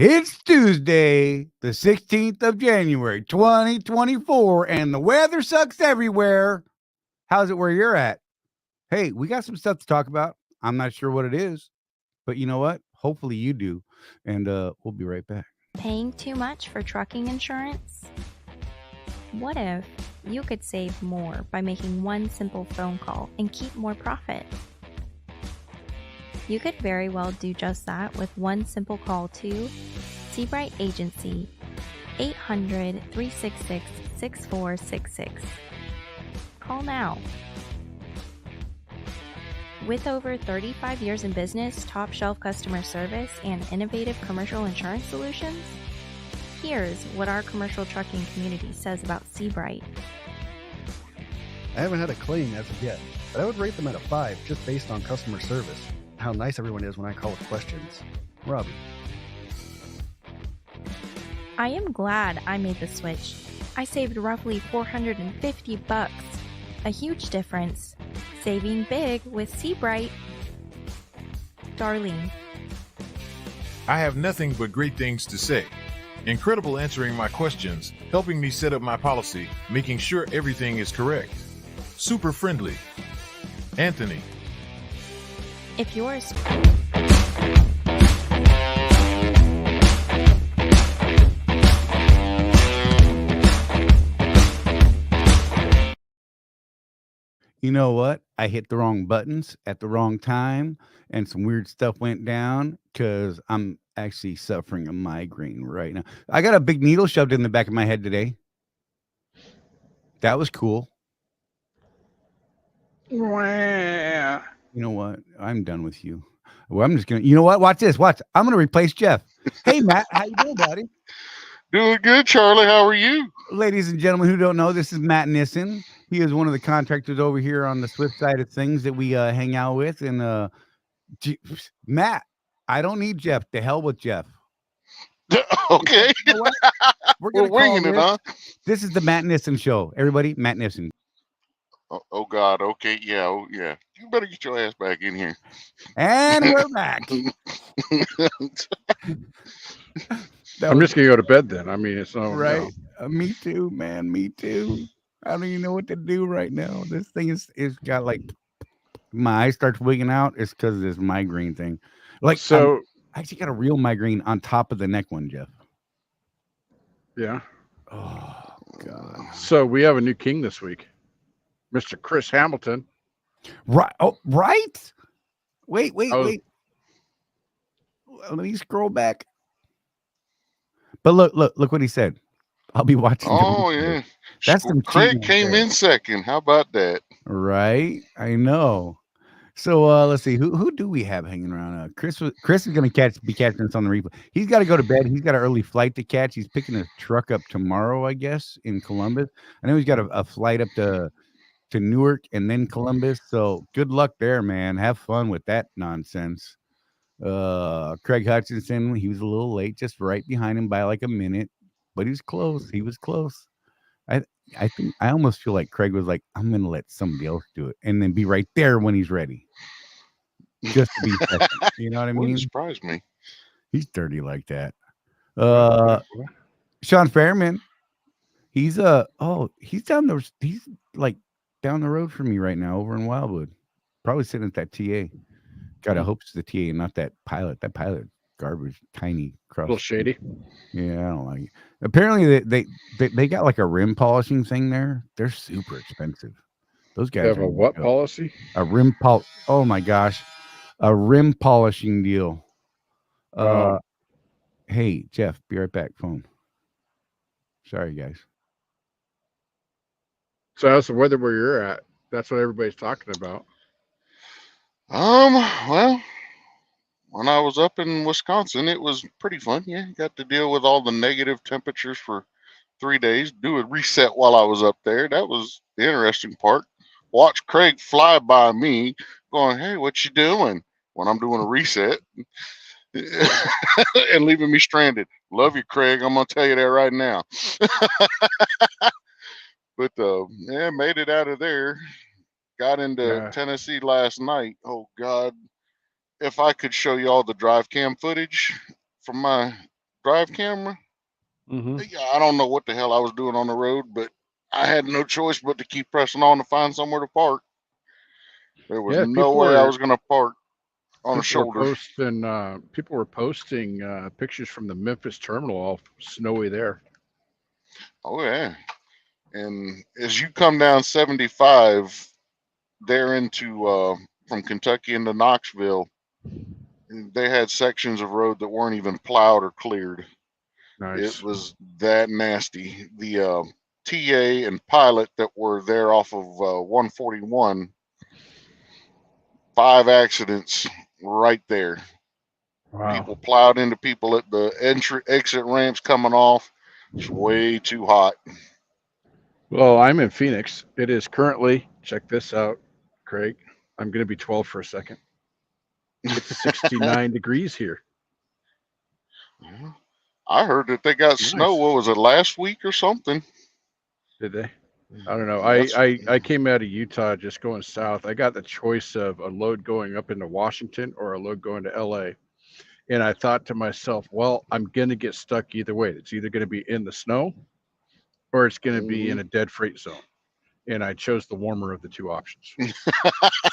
It's Tuesday, the 16th of January, 2024, and the weather sucks everywhere. How's it where you're at? Hey, we got some stuff to talk about. I'm not sure what it is, but you know what? Hopefully you do. And we'll be right back. Paying too much for trucking insurance? What if you could save more by making one simple phone call and keep more profit? You could very well do just that with one simple call to Seabright Agency, 800-366-6466. Call now. With over 35 years in business, top shelf customer service, and innovative commercial insurance solutions, here's what our commercial trucking community says about Seabright. I haven't had a claim as of yet, but I would rate them at a 5 just based on customer service. How nice everyone is when I call with questions. Robbie. I am glad I made the switch. I saved roughly $450. A huge difference. Saving big with Seabright. Darlene. I have nothing but great things to say. Incredible answering my questions, helping me set up my policy, making sure everything is correct. Super friendly. Anthony. If yours. You know what? I hit the wrong buttons at the wrong time, and some weird stuff went down because I'm actually suffering a migraine right now. I got a big needle shoved in the back of my head today. That was cool. You know what? I'm done with you. Well, I'm just gonna. You know what? Watch this. Watch. I'm gonna replace Jeff. Hey, Matt, how you doing, buddy? Doing good, Charlie. How are you? Ladies and gentlemen who don't know, this is Matt Nissen. He is one of the contractors over here on the Swift side of things that we hang out with. And Matt, I don't need Jeff. To hell with Jeff. Okay. You know what? We're winging it, huh? This is the Matt Nissen Show. Everybody, Matt Nissen. Oh God. Okay. Yeah. Oh, yeah. You better get your ass back in here. And we're back. I'm just gonna go to bed then. I mean, it's not right. Me too, man. Me too. I don't even know what to do right now. This thing is got like my eye starts wigging out. It's because of this migraine thing. Like, so I actually got a real migraine on top of the neck one, Jeff. Yeah. Oh God. So we have a new king this week, Mr. Chris Hamilton. Right. Oh, right. Wait. Let me scroll back. But look what he said. I'll be watching. Oh yeah. That's some Craig came in second. How about that? Right. I know. So let's see. Who do we have hanging around? Chris is gonna be catching us on the replay. He's got to go to bed. He's got an early flight to catch. He's picking a truck up tomorrow, I guess, in Columbus. I know he's got a flight up to Newark and then Columbus. So good luck there, man. Have fun with that nonsense. Craig Hutchinson, he was a little late, just right behind him by like a minute, but he was close. I think I almost feel like Craig was like, I'm gonna let somebody else do it and then be right there when he's ready. Just to be second. You know what I mean? Wouldn't surprise me. He's dirty like that. Sean Fairman, he's he's like down the road from me right now over in Wildwood. Probably sitting at that TA. God, I hope it's the TA and not that pilot. That pilot garbage, tiny cross. A little shady. Yeah, I don't like it. Apparently, they got like a rim polishing thing there. They're super expensive. Those guys They have a what policy? A rim polish. Oh my gosh, a rim polishing deal. Hey Jeff, be right back. Phone. Sorry, guys. So how's the weather where you're at? That's what everybody's talking about. Well, when I was up in Wisconsin, it was pretty fun. Yeah, got to deal with all the negative temperatures for 3 days. Do a reset while I was up there. That was the interesting part. Watch Craig fly by me, going, "Hey, what you doing?" When I'm doing a reset, and leaving me stranded. Love you, Craig. I'm gonna tell you that right now. But yeah, made it out of there. Got into Tennessee last night. Oh God. If I could show you all the drive cam footage from my drive camera. Mm-hmm. I don't know what the hell I was doing on the road, but I had no choice but to keep pressing on to find somewhere to park. There was Yeah, no way I was going to park on a shoulder. People were posting pictures from the Memphis terminal, all snowy there. Oh yeah, and as you come down 75 there into from Kentucky into Knoxville, they had sections of road that weren't even plowed or cleared. Nice. It was that nasty. The TA and pilot that were there off of 141, 5 accidents right there. Wow. People plowed into people at the exit ramps coming off. It's way too hot. Well, I'm in Phoenix. It is currently, check this out, Craig. I'm going to be 12 for a second. It's 69 degrees here. I heard that they got Nice. snow. What was it, last week or something? Did they? I don't know. That's- I came out of Utah just going south. I got the choice of a load going up into Washington or a load going to LA. And I thought to myself, well, I'm going to get stuck either way. It's either going to be in the snow or it's going to be in a dead freight zone. And I chose the warmer of the two options.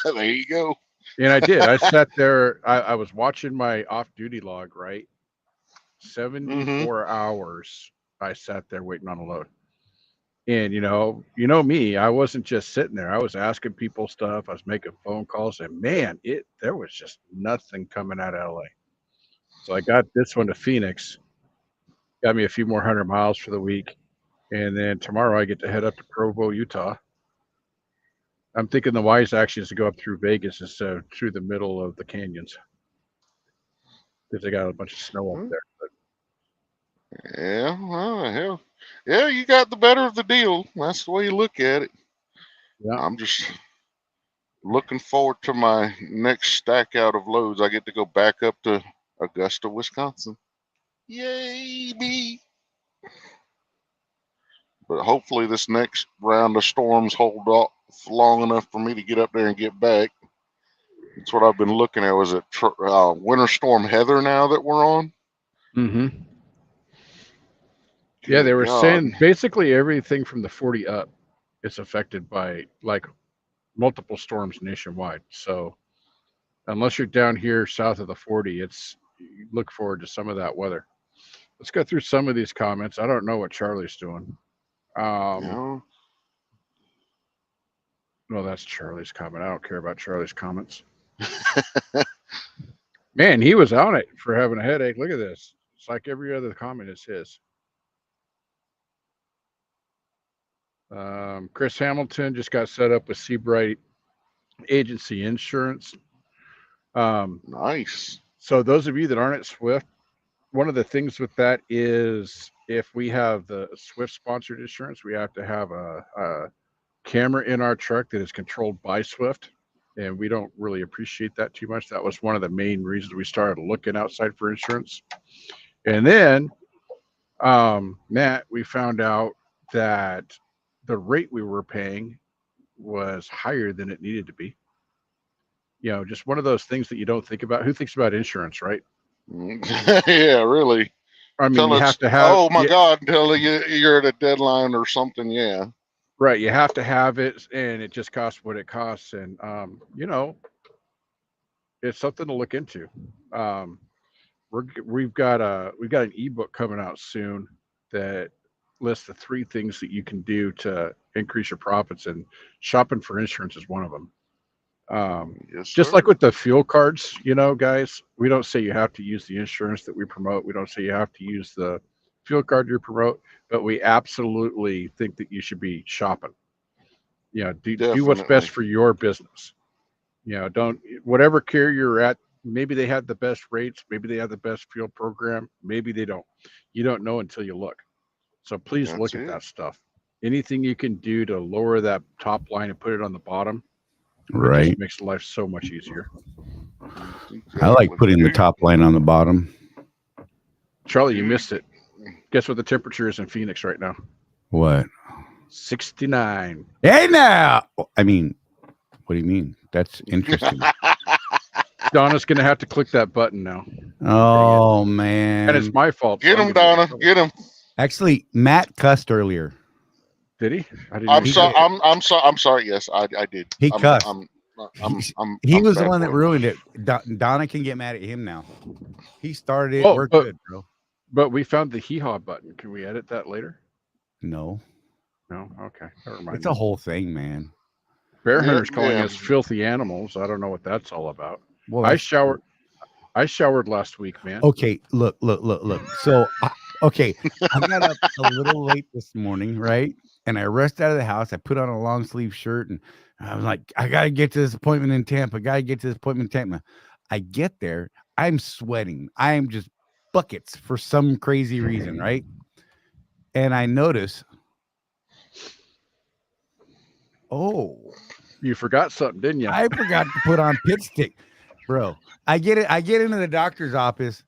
There you go. And I did. I sat there. I was watching my off-duty log, right? 74 hours I sat there waiting on a load. And you know me, I wasn't just sitting there. I was asking people stuff. I was making phone calls, and man, there was just nothing coming out of LA. So I got this one to Phoenix, got me a few more 100 miles for the week, and then tomorrow I get to head up to Provo, Utah. I'm thinking the wise action is to go up through Vegas instead of through the middle of the canyons, because they got a bunch of snow up there. But Yeah, well, hell, yeah, you got the better of the deal. That's the way you look at it. yeah, I'm just looking forward to my next stack out of loads. I get to go back up to Augusta, Wisconsin. Yay, me! But hopefully this next round of storms hold off long enough for me to get up there and get back. That's what I've been looking at. Was it Winter Storm Heather now that we're on? mm-hmm. Yeah, they were saying basically everything from the 40 up is affected by like multiple storms nationwide. So unless you're down here south of the 40, you look forward to some of that weather. Let's go through some of these comments. I don't know what Charlie's doing. No, that's Charlie's comment. I don't care about Charlie's comments. Man, he was on it for having a headache. Look at this. It's like every other comment is his. Chris Hamilton just got set up with Seabright Agency Insurance. Nice. So those of you that aren't at Swift, one of the things with that is if we have the Swift sponsored insurance, we have to have a camera in our truck that is controlled by Swift. And we don't really appreciate that too much. That was one of the main reasons we started looking outside for insurance. And then, Matt, we found out that the rate we were paying was higher than it needed to be. You know, just one of those things that you don't think about. Who thinks about insurance, right? Yeah, really. I mean, you have to have. Oh my God! Until you're at a deadline or something. Yeah. Right. You have to have it, and it just costs what it costs, and you know, it's something to look into. We've got an ebook coming out soon that lists the 3 things that you can do to increase your profits, and shopping for insurance is one of them. Yes, Just sir. like with the fuel cards, you know, guys, we don't say you have to use the insurance that we promote. We don't say you have to use the fuel card you promote, but we absolutely think that you should be shopping. You know, do what's best for your business. You know, don't, whatever carrier you're at, maybe they have the best rates, maybe they have the best fuel program, maybe they don't. You don't know until you look. So please look at that stuff. Anything you can do to lower that top line and put it on the bottom, right, it just makes life so much easier. I like putting the top line on the bottom. Charlie, you missed it. Guess what the temperature is in Phoenix right now? What? 69. Hey now! I mean, what do you mean? That's interesting. Donna's gonna have to click that button now, Oh and man. it's my fault. Get so I'm him, gonna get in Donna. trouble. Get him. Actually, Matt cussed earlier. Did he? I didn't I'm even sorry. catch it. I'm sorry. I'm sorry. Yes, I did. He I'm cussed. I'm He I'm was the bad one for that him. ruined it. Donna can get mad at him now. He started it. Well, We're but good, bro. but we found the hee haw button. Can we edit that later? No, No. Okay. Never mind. it's a whole thing, man. Bear Yeah, Hunter's calling yeah. us filthy animals. I don't know what that's all about. Well, I that's showered. I showered last week, man. okay. Look. So, okay, I got up a little late this morning, right? And I rushed out of the house. I put on a long sleeve shirt, and I was like, I gotta get to this appointment in Tampa. Gotta get to this appointment in Tampa. I get there. I'm sweating. I am just buckets for some crazy reason, right? And I notice, oh, You forgot something, didn't you? I forgot to put on pit stick, bro. I get it. I get into the doctor's office,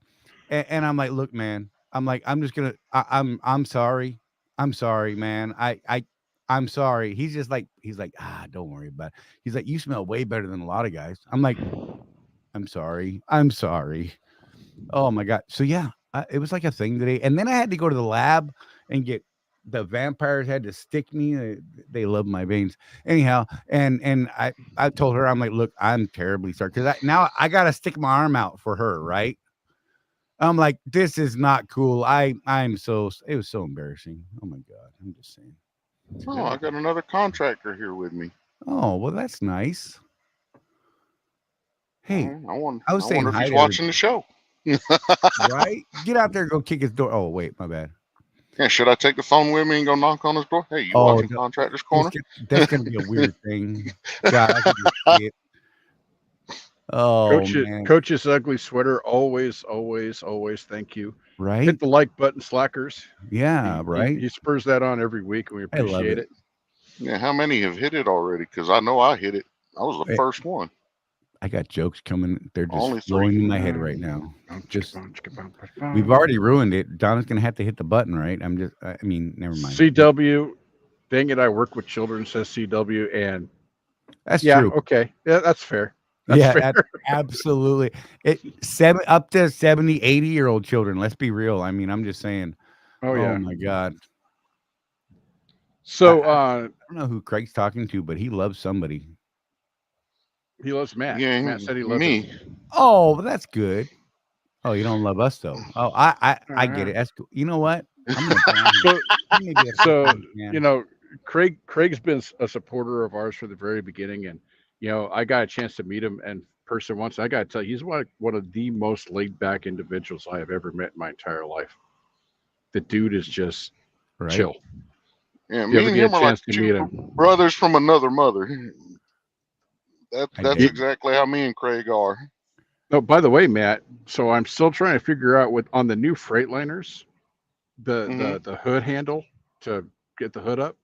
and I'm like, look, man. I'm like, I'm just gonna. I'm sorry. I'm sorry, man. I'm sorry. He's like, don't worry about it. He's like, you smell way better than a lot of guys. I'm like, I'm sorry. I'm sorry. Oh my god. So yeah, it was like a thing today, and then I had to go to the lab and get. The vampires had to stick me. They love my veins, anyhow. And I told her, I'm like, look, I'm terribly sorry because now I got to stick my arm out for her, right? I'm like, this is not cool. I'm so. It was so embarrassing. Oh my god. I'm just saying. Oh, I got another contractor here with me. Oh well, that's nice. Hey, I wonder I was saying if hi he's to watching the show. right? Get out there and go kick his door. Oh wait, my bad. Yeah, should I take the phone with me and go knock on his door? Hey, you Oh, watching Contractors Corner? That's gonna be a weird thing. God, I can just see it. Oh man, Coach's ugly sweater. Always. Thank you. right? Hit the like button, slackers. Yeah, right. He spurs that on every week, and we I love appreciate it. it. Yeah, how many have hit it already? Because I know I hit it. I was the Hey, first one. I got jokes coming. They're just Only flowing three. in my head right now. Just we've already ruined it. Donna's gonna have to hit the button, right? I mean, never mind. CW. Dang it! I work with children. Says CW, and That's yeah, true. okay, yeah, that's fair. That's Yeah, fair. absolutely. Up to 70, 80-year-old children. Let's be real. I mean, I'm just saying. Oh Oh yeah. my god. So I don't know who Craig's talking to, but he loves somebody. he loves Matt. Yeah, Matt said he loves me. us. Oh, well, that's good. Oh, you don't love us though. Oh, I get it. That's cool. You know what? I'm gonna ban him. He may be a So man. you know, Craig's been a supporter of ours from the very beginning, and you know, I got a chance to meet him in person once. I got to tell you, he's one of the most laid back individuals I have ever met in my entire life. The dude is just Right? chill. Yeah, You me ever and get a him are like chance to meet two him? brothers from another mother. I That's dig it. exactly how me and Craig are. Oh, by the way, Matt. So I'm still trying to figure out what on the new Freightliners, the hood handle to get the hood up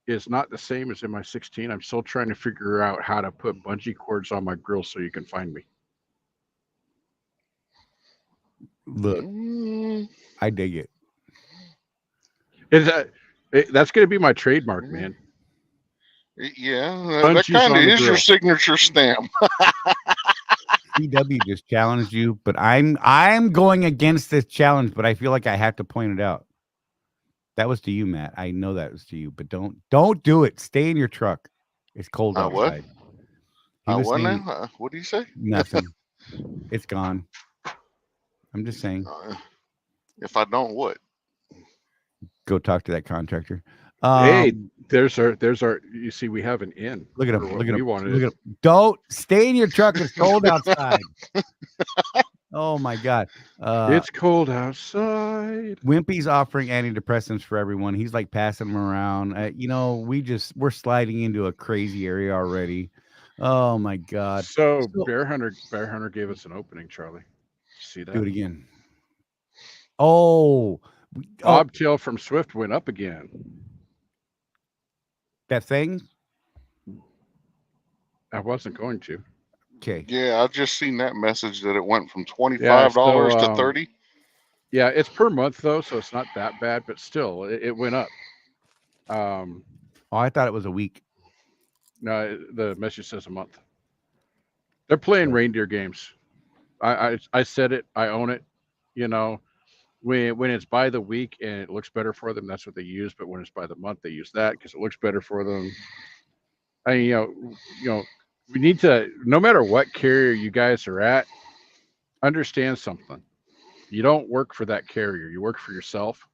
is not the same as in my 16. I'm still trying to figure out how to put bungee cords on my grill so you can find me. Look, Mm, I dig it. That's going to be my trademark, man. yeah, that Bungees kind of on the is your grill. signature stamp. CW just challenged you, but I'm going against this challenge, but I feel like I have to point it out. That was to you, Matt. I know that was to you, but don't do it. Stay in your truck. It's cold I what? outside. He I was what saying now? What do you say? nothing. It's gone. I'm just saying. If I don't, what? Go talk to that contractor. Hey, there's our. You see, we have an in. Look at for him. what Look at we him. wanted. Look at him. Don't stay in your truck. It's cold outside. Oh my God. It's cold outside. Wimpy's offering antidepressants for everyone. He's like passing them around. You know, we're sliding into a crazy area already. Oh my God. So Bear Hunter gave us an opening, Charlie. See that? Do it again. Oh, Bobtail from Swift went up again. that thing. I wasn't going to. Okay. Yeah, I just seen that message that it went from $25 to $30. Yeah, it's per month though, so it's not that bad, but still, it went up. Oh, I thought it was a week. No, the message says a month. They're playing reindeer games. I said it. I own it. You know, when it's by the week and it looks better for them, that's what they use. But when it's by the month, they use that because it looks better for them. I you know, we need to. No matter what carrier you guys are at, understand something. You don't work for that carrier. You work for yourself.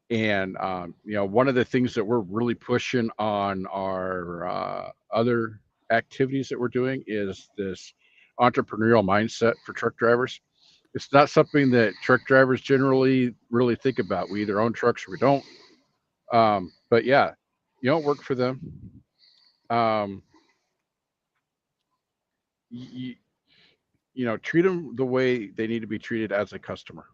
And one of the things that we're really pushing on our other activities that we're doing is this entrepreneurial mindset for truck drivers. It's not something that truck drivers generally really think about. We either own trucks or we don't. But yeah, you don't work for them. Um, you, treat them the way they need to be treated as a customer.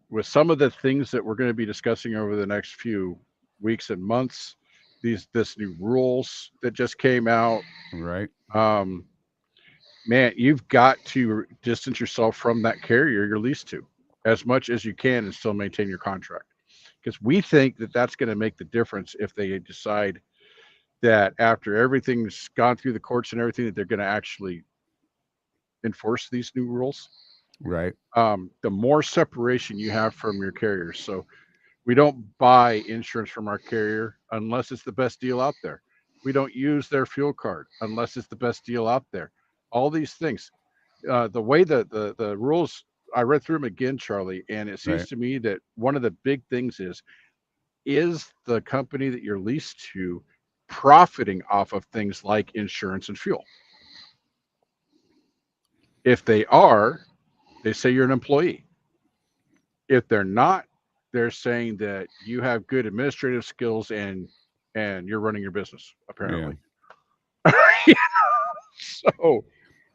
With some of the things that we're going to be discussing over the next few weeks and months, this new rules that just came out, Right. um, man, you've got to distance yourself from that carrier you're leased to as much as you can and still maintain your contract. Because we think that that's going to make the difference if they decide that after everything's gone through the courts and everything, that they're going to actually enforce these new rules. Right. The more separation you have from your carriers. So we don't buy insurance from our carrier unless it's the best deal out there. We don't use their fuel card unless it's the best deal out there. All these things. The way that the rules, I read through them again, Charlie, and it seems Right. to me that one of the big things is the company that you're leased to profiting off of things like insurance and fuel? If they are, they say you're an employee. If they're not, they're saying that you have good administrative skills and you're running your business Yeah. apparently.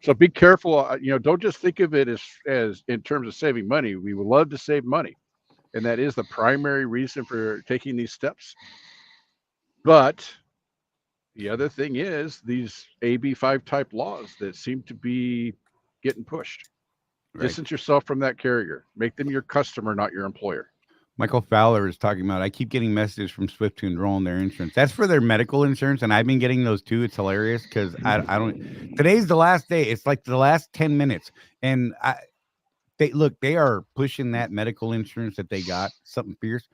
So be careful. Don't just think of it as in terms of saving money. We would love to save money, and that is the primary reason for taking these steps. But the other thing is these AB5 type laws that seem to be getting pushed. Right. Distance yourself from that carrier. Make them your customer, not your employer. Michael Fowler is talking about. I keep getting messages from Swift to enroll in their insurance. That's for their medical insurance, and I've been getting those too. It's hilarious because I don't. Today's the last day. It's like the last 10 minutes, and they are pushing that medical insurance that they got something fierce.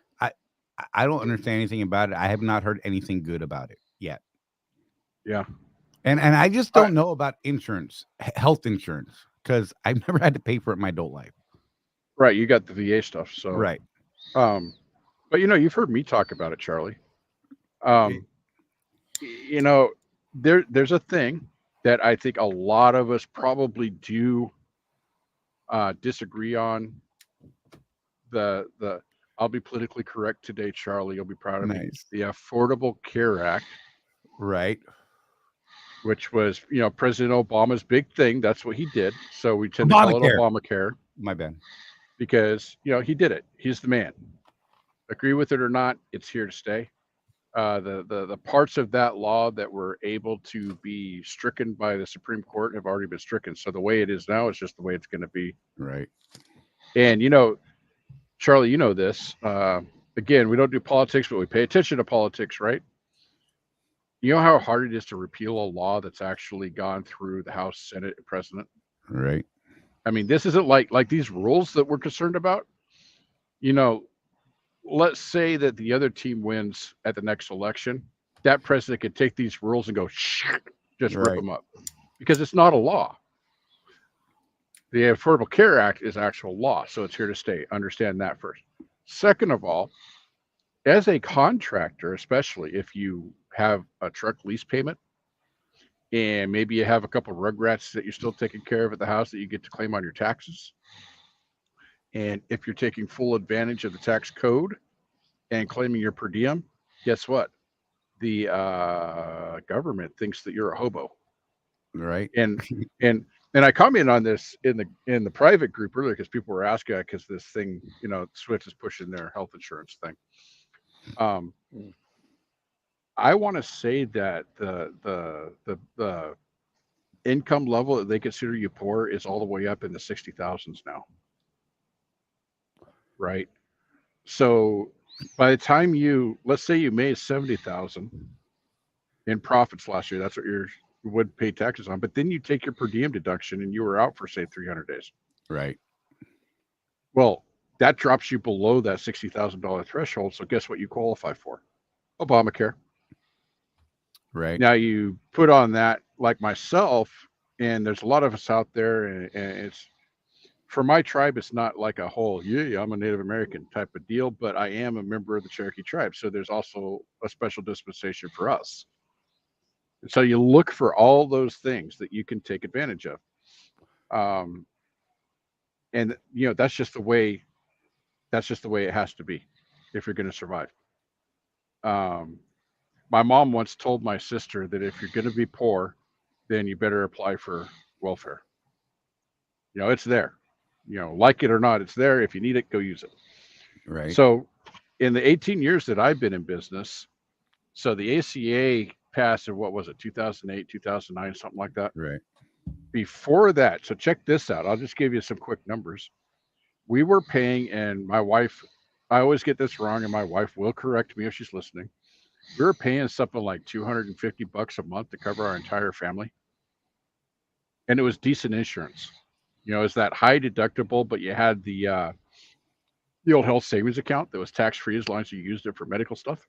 I don't understand anything about it. I have not heard anything good about it yet. Yeah. And I just I, don't know about insurance, health insurance, because I've never had to pay for it in my adult life. right. You got the VA stuff. So, Right. But you've heard me talk about it, Charlie. You know, there's a thing that I think a lot of us probably do disagree on. The I'll be politically correct today, Charlie. You'll be proud of me. Nice. The Affordable Care Act, Right. which was President Obama's big thing. That's what he did. So we tend to call it Obamacare. Obamacare My bad. because he did it. He's the man. Agree with it or not, it's here to stay. The parts of that law that were able to be stricken by the Supreme Court have already been stricken. So the way it is now is just the way it's going to be. Right. And Charlie, you know this. Again, we don't do politics, but we pay attention to politics, right? You know how hard it is to repeal a law that's actually gone through the House, Senate, and President? Right. I mean, this isn't like these rules that we're concerned about. Let's say that the other team wins at the next election. That president could take these rules and go, just rip Right. them up because it's not a law. The Affordable Care Act is actual law, so it's here to stay. Understand that first. Second of all, as a contractor, especially if you have a truck lease payment and maybe you have a couple of rugrats that you're still taking care of at the house that you get to claim on your taxes. And if you're taking full advantage of the tax code and claiming your per diem, guess what? The government thinks that you're a hobo. Right. And I commented on this in the private group earlier because people were asking because this thing, Swift is pushing their health insurance thing. I want to say that the income level that they consider you poor is all the way up in the 60,000s now. Right. So by the time let's say you made 70,000 in profits last year, that's what would pay taxes on. But then you take your per diem deduction and you were out for, say, 300 days. Right. Well, that drops you below that $60,000 threshold. So guess what you qualify for? Obamacare. Right. Now you put on that, like myself, and there's a lot of us out there, and it's for my tribe, it's not like a whole, yeah, I'm a Native American type of deal, but I am a member of the Cherokee tribe. So there's also a special dispensation for us. And so you look for all those things that you can take advantage of. Um, and that's just the way it has to be if you're going to survive. Um, my mom once told my sister that if you're going to be poor, then you better apply for welfare. It's there. Like it or not, it's there. If you need it, go use it. Right. So in the 18 years that I've been in business, so the ACA passed in, what was it, 2008, 2009, something like that. Right. Before that, so check this out. I'll just give you some quick numbers. We were paying, and my wife, I always get this wrong, and my wife will correct me if she's listening. We were paying something like $250 a month to cover our entire family. And it was decent insurance. It's that high deductible, but you had the old health savings account that was tax free as long as you used it for medical stuff.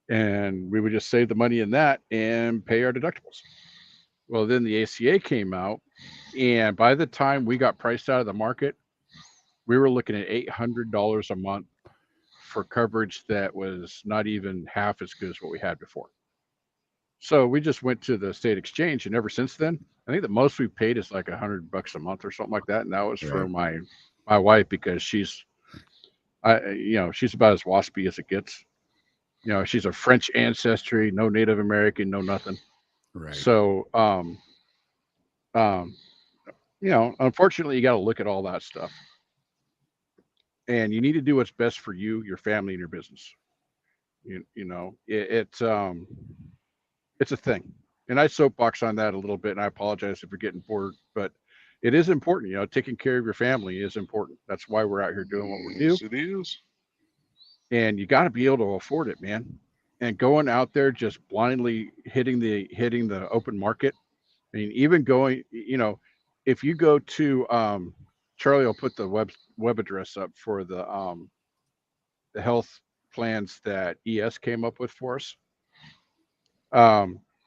And we would just save the money in that and pay our deductibles. Well, then the ACA came out, and by the time we got priced out of the market, we were looking at $800 a month for coverage that was not even half as good as what we had before. So we just went to the state exchange, and ever since then, I think the most we paid is like $100 a month or something like that, and that was for my wife, because she's about as waspy as it gets. She's of French ancestry, no Native American, no nothing. Right. So, unfortunately, you got to look at all that stuff, and you need to do what's best for you, your family, and your business. It's a thing, and I soapbox on that a little bit, and I apologize if you're getting bored, but it is important. Taking care of your family is important. That's why we're out here doing what we do. Yes, it is. And you got to be able to afford it, man. And going out there just blindly hitting the open market. I mean, even going, if you go to Charlie will put the web address up for the health plans that ES came up with for us.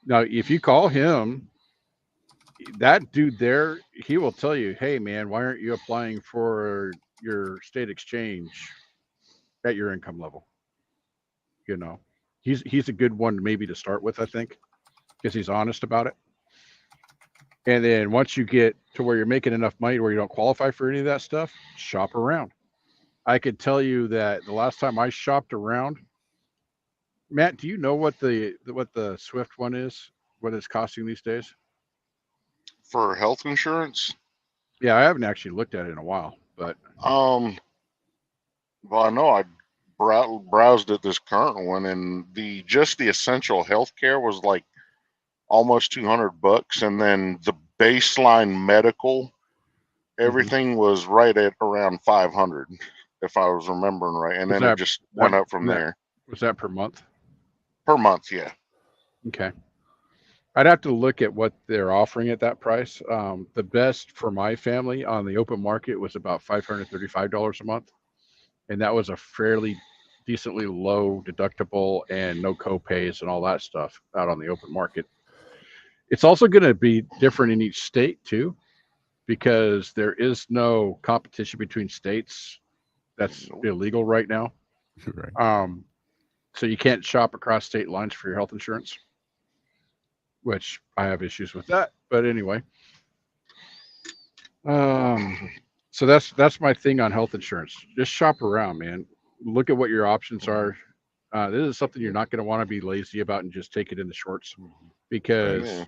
Now, if you call him, that dude there, he will tell you, hey, man, why aren't you applying for your state exchange at your income level? He's a good one maybe to start with, I think, because he's honest about it. And then once you get to where you're making enough money where you don't qualify for any of that stuff, shop around. I could tell you that the last time I shopped around, Matt, do you know what the Swift one is? What it's costing these days? For health insurance? Yeah, I haven't actually looked at it in a while, but well, I know I browsed at this current one, and the essential health care was like almost $200, and then the baseline medical, everything was right at around 500, if I was remembering right, and then it just went up from there. Was that per month? Per month, yeah. Okay. I'd have to look at what they're offering at that price. The best for my family on the open market was about $535 a month, and that was a fairly decently low deductible and no co-pays and all that stuff out on the open market. It's also going to be different in each state too, because there is no competition between states. That's illegal right now. Right. So you can't shop across state lines for your health insurance, which I have issues with that. But anyway, so that's my thing on health insurance. Just shop around, man. Look at what your options are. This is something you're not going to want to be lazy about and just take it in the shorts, because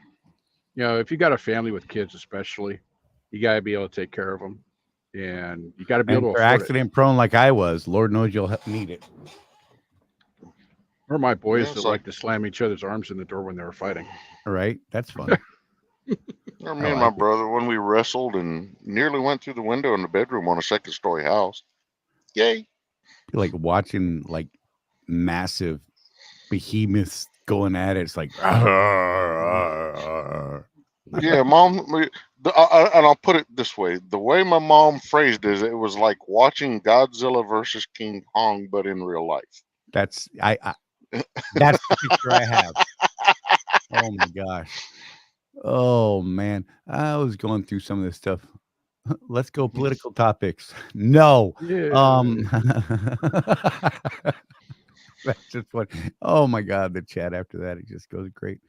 if you got a family with kids, especially, you got to be able to take care of them, and you got to be able to afford accident prone like I was. Lord knows you'll need it. Or my boys that like to slam each other's arms in the door when they were fighting. All right, that's fun. Or me and my brother when we wrestled and nearly went through the window in the bedroom on a second-story house. Yay! Like watching like massive behemoths going at it. It's like, Yeah, mom. And I'll put it this way: the way my mom phrased it, it was like watching Godzilla versus King Kong, but in real life. that's that's the picture I have. Oh my gosh. Oh man, I was going through some of this stuff. Let's go political topics. No. Yeah. That's just what. Oh my god, the chat after that it just goes great.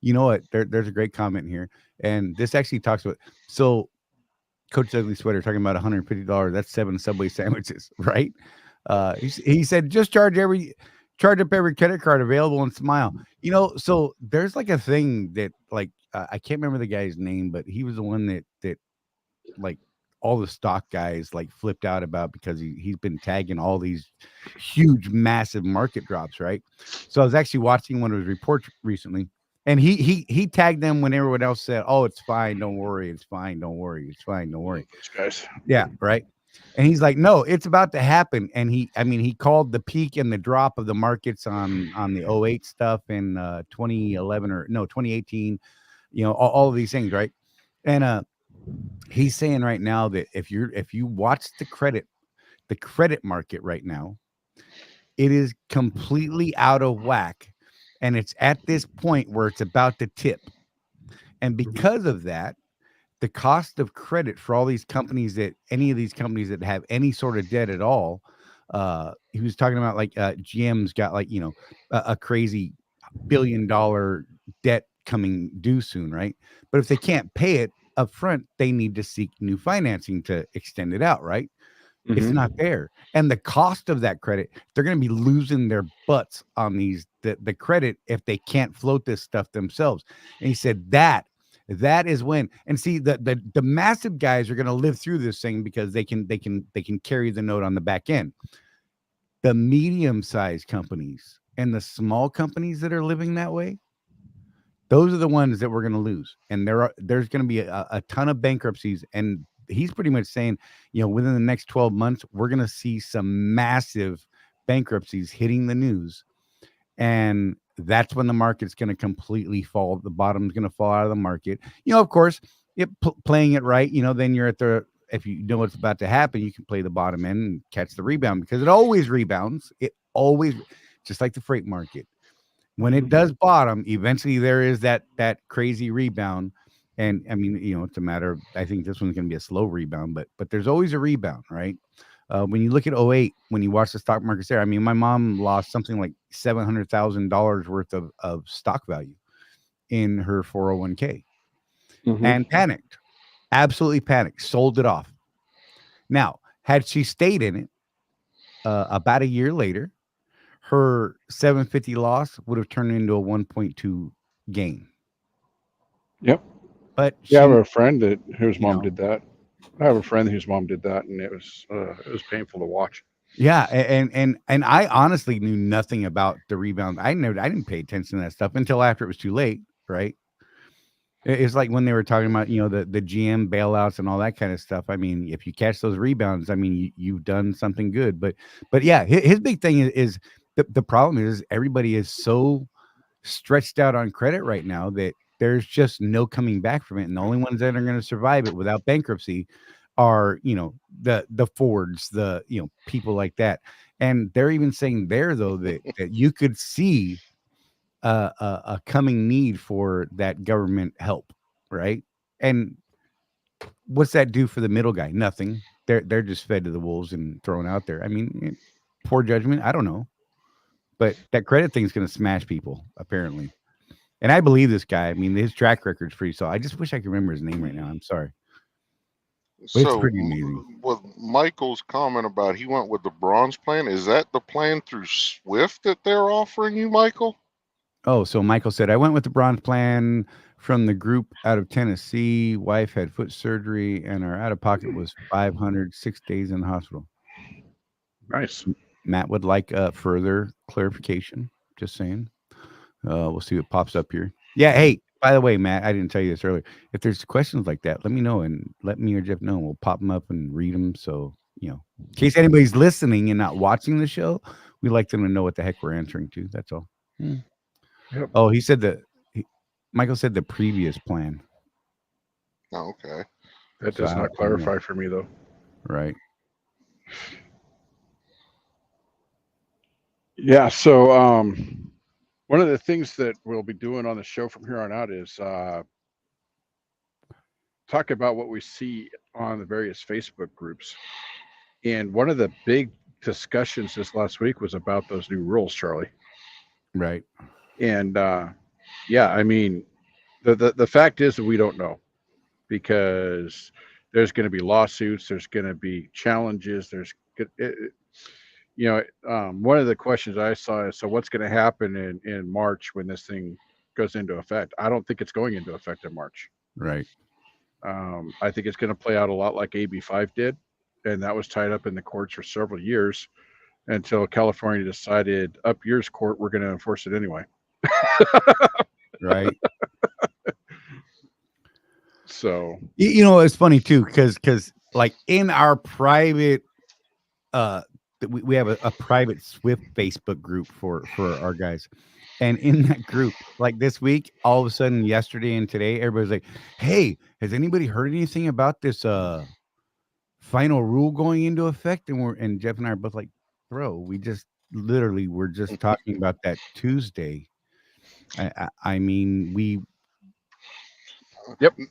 You know what? There's a great comment here, and this actually talks about so Coach Ugly Sweater talking about $150. That's 7 Subway sandwiches, right? He said just charge up every credit card available and smile. So there's like a thing that like I can't remember the guy's name, but he was the one that like all the stock guys like flipped out about because he's been tagging all these huge massive market drops, right? So I was actually watching one of his reports recently, and he tagged them when everyone else said, oh, it's fine, don't worry, it's fine, don't worry, it's fine, don't worry. Those guys. Yeah, right. And he's like, no, it's about to happen. And he called the peak and the drop of the markets on the '08 stuff in 2011 or no 2018, all of these things, right? And he's saying right now that if you watch the credit market right now, it is completely out of whack, and it's at this point where it's about to tip. And because of that, the cost of credit for all these companies any of these companies that have any sort of debt at all, he was talking about like GM's got like a crazy $1 billion debt coming due soon, right? But if they can't pay it up front, they need to seek new financing to extend it out, right? It's not fair. And the cost of that credit, they're going to be losing their butts on the credit if they can't float this stuff themselves. And he said that is when, and see, the massive guys are going to live through this thing because they can carry the note on the back end. The medium-sized companies and the small companies that are living that way, those are the ones that we're going to lose. And there's going to be a ton of bankruptcies. And he's pretty much saying, within the next 12 months, we're going to see some massive bankruptcies hitting the news. And that's when the market's going to completely fall. The bottom's going to fall out of the market. Of course, playing it right, then you're if you know what's about to happen, you can play the bottom end and catch the rebound because it always rebounds. It always, just like the freight market. When it does bottom, eventually there is that crazy rebound. And I mean, it's a matter of, I think this one's going to be a slow rebound, but there's always a rebound, right? When you look at '08, when you watch the stock markets there, I mean, my mom lost something like $700,000 worth of stock value in her 401k and panicked, absolutely panicked, sold it off. Now, had she stayed in it about a year later, her 750 loss would have turned into a 1.2 gain. Yep. But I have she, a friend whose mom did that. I have a friend whose mom did that, and it was painful to watch. yeah, and I honestly knew nothing about the rebound. I didn't pay attention to that stuff until after it was too late, right? It's like when they were talking about, the GM bailouts and all that kind of stuff. I mean, if you catch those rebounds, I mean, you've done something good. But yeah, his big thing is the problem is everybody is so stretched out on credit right now that there's just no coming back from it. And the only ones that are going to survive it without bankruptcy are, the Fords, people like that. And they're even saying there, though, that you could see a coming need for that government help, right? And what's that do for the middle guy? Nothing. They're just fed to the wolves and thrown out there. I mean, poor judgment. I don't know, but that credit thing's going to smash people apparently. And I believe this guy. I mean, his track record's pretty solid. I just wish I could remember his name right now. I'm sorry, but it's So, pretty amazing. with Michael's comment about he went with the bronze plan, is that the plan through Swift that they're offering you, Michael? Oh, so Michael said, I went with the bronze plan from the group out of Tennessee. Wife had foot surgery and our out of pocket was 500, 6 days in the hospital. Nice. Matt would like further clarification. Just saying. We'll see what pops up here. Yeah. Hey, by the way, Matt, I didn't tell you this earlier. If there's questions like that, let me know and let me or Jeff know. We'll pop them up and read them. So, in case anybody's listening and not watching the show, we like them to know what the heck we're answering to. That's all. Yep. Oh, he said Michael said the previous plan. Oh, okay. That So does I not don't know. clarify for me though. Right. Yeah. So one of the things that we'll be doing on the show from here on out is talk about what we see on the various Facebook groups. And one of the big discussions this last week was about those new rules, Charlie. Right. And yeah, I mean, the fact is that we don't know, because there's going to be lawsuits, there's going to be challenges, one of the questions I saw is, so what's going to happen in March when this thing goes into effect? I don't think it's going into effect in March. Right. I think it's going to play out a lot like AB5 did, and that was tied up in the courts for several years until California decided, up yours, court, we're going to enforce it anyway. Right. So You know, it's funny too, because like in our private, we have a private Swift Facebook group for our guys, and in that group, like this week, all of a sudden, yesterday and today, everybody's like, "Hey, has anybody heard anything about this final rule going into effect?" And Jeff and I are both like, "Bro, we just literally we're just talking about that Tuesday." I mean,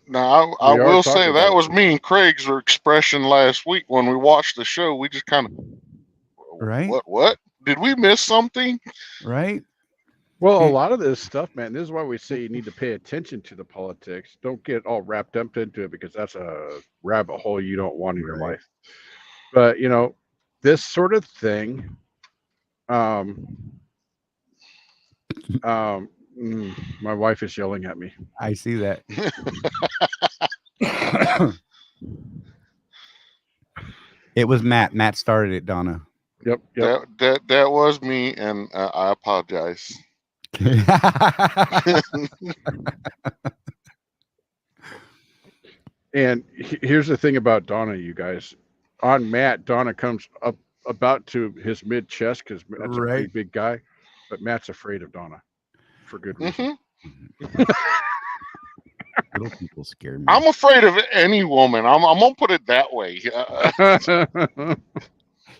Now, I we are will say talking that about was it. me and Craig's expression last week when we watched the show. We just kind of, right, what? Did we miss something? right. Well, a It- lot of this stuff, man, this is why we say you need to pay attention to the politics. Don't get all wrapped up into it, because that's a rabbit hole you don't want in your Right. life. But, this sort of thing, um, my wife is yelling at me. I see that. It was Matt. Matt started it, Donna. Yep. That was me, and I apologize. And here's the thing about Donna, you guys. On Matt, Donna comes up about to his mid chest, because that's a pretty Right. big guy. But Matt's afraid of Donna for good reason. Little people scare me. I'm afraid of any woman. I'm gonna put it that way.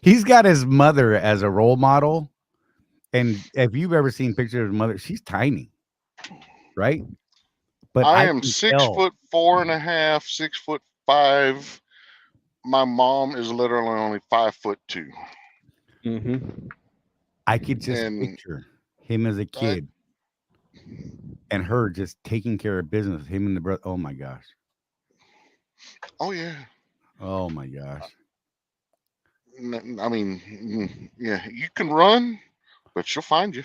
He's got his mother as a role model, and if you've ever seen pictures of his mother, she's tiny, right? But I I am can 6'4.5", 6'5". My mom is literally only 5'2". Mm-hmm. I could just And- picture him as a kid, and her just taking care of business. Him and the brother. Oh my gosh. Oh yeah. Oh my gosh. I mean, yeah, you can run, but she'll find you.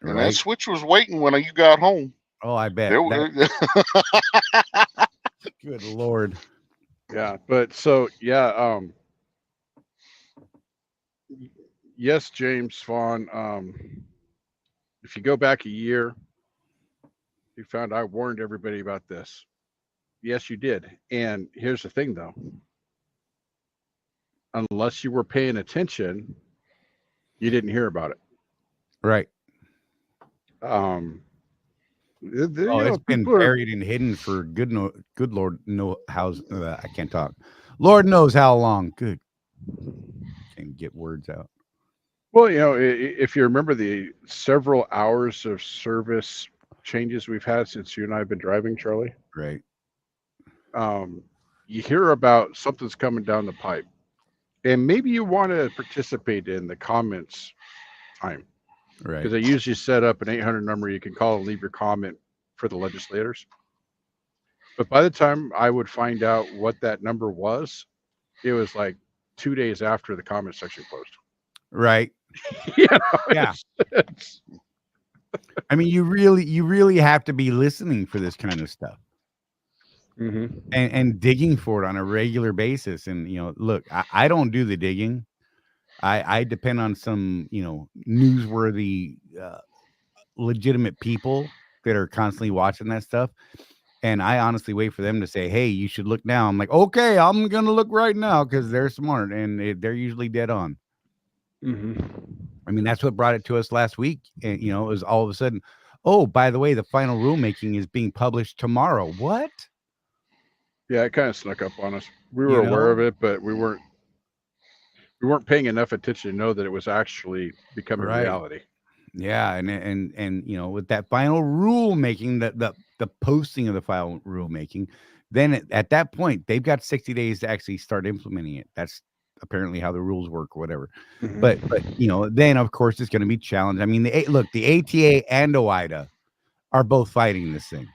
And that Right. switch was waiting when you got home. Oh, I bet. Good Lord. Yeah, but so yeah, yes, James Vaughn. If you go back a year, you found I warned everybody about this. Yes, you did. And here's the thing, though. Unless you were paying attention, you didn't hear about it. Right. It's been buried and hidden for good Lord I can't talk. Lord knows how long. Good. Can't get words out. Well, if you remember the several hours of service changes we've had since you and I have been driving, Charlie. Right. You hear about something's coming down the pipe, and maybe you want to participate in the comments time. Right. Because they usually set up an 800 number you can call and leave your comment for the legislators. But by the time I would find out what that number was, it was like 2 days after the comment section closed. Right. Yeah. I mean, you really have to be listening for this kind of stuff. Mm-hmm. And digging for it on a regular basis. And look, I don't do the digging. I depend on some newsworthy legitimate people that are constantly watching that stuff, and I honestly wait for them to say, hey, you should look now. I'm like, okay, I'm gonna look right now, because they're smart and they're usually dead on. Mm-hmm. I mean, that's what brought it to us last week. And it was all of a sudden, oh, by the way, the final rulemaking is being published tomorrow. What? Yeah, it kind of snuck up on us. We were You aware of know? it, but we weren't paying enough attention to know that it was actually becoming Right. reality. Yeah, and you know, with that final rulemaking, the posting of the final rulemaking, then at that point, they've got 60 days to actually start implementing it. That's apparently how the rules work or whatever. But you know, then of course it's going to be challenged. I mean, look, the ATA and OIDA are both fighting this thing.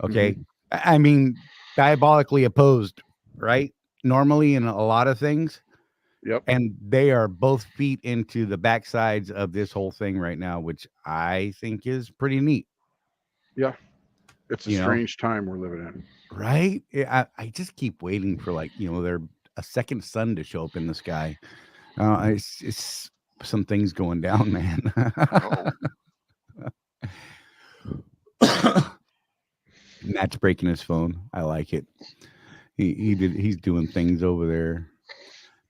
Okay, I mean, diabolically opposed, right? Normally in a lot of things. Yep. And they are both feet into the backsides of this whole thing right now, which I think is pretty neat. Yeah. It's a You know, strange time we're living in. right? I just keep waiting for, like, you know, a second sun to show up in the sky. It's some things going down, man. Matt's breaking his phone. I like it. He's doing things over there.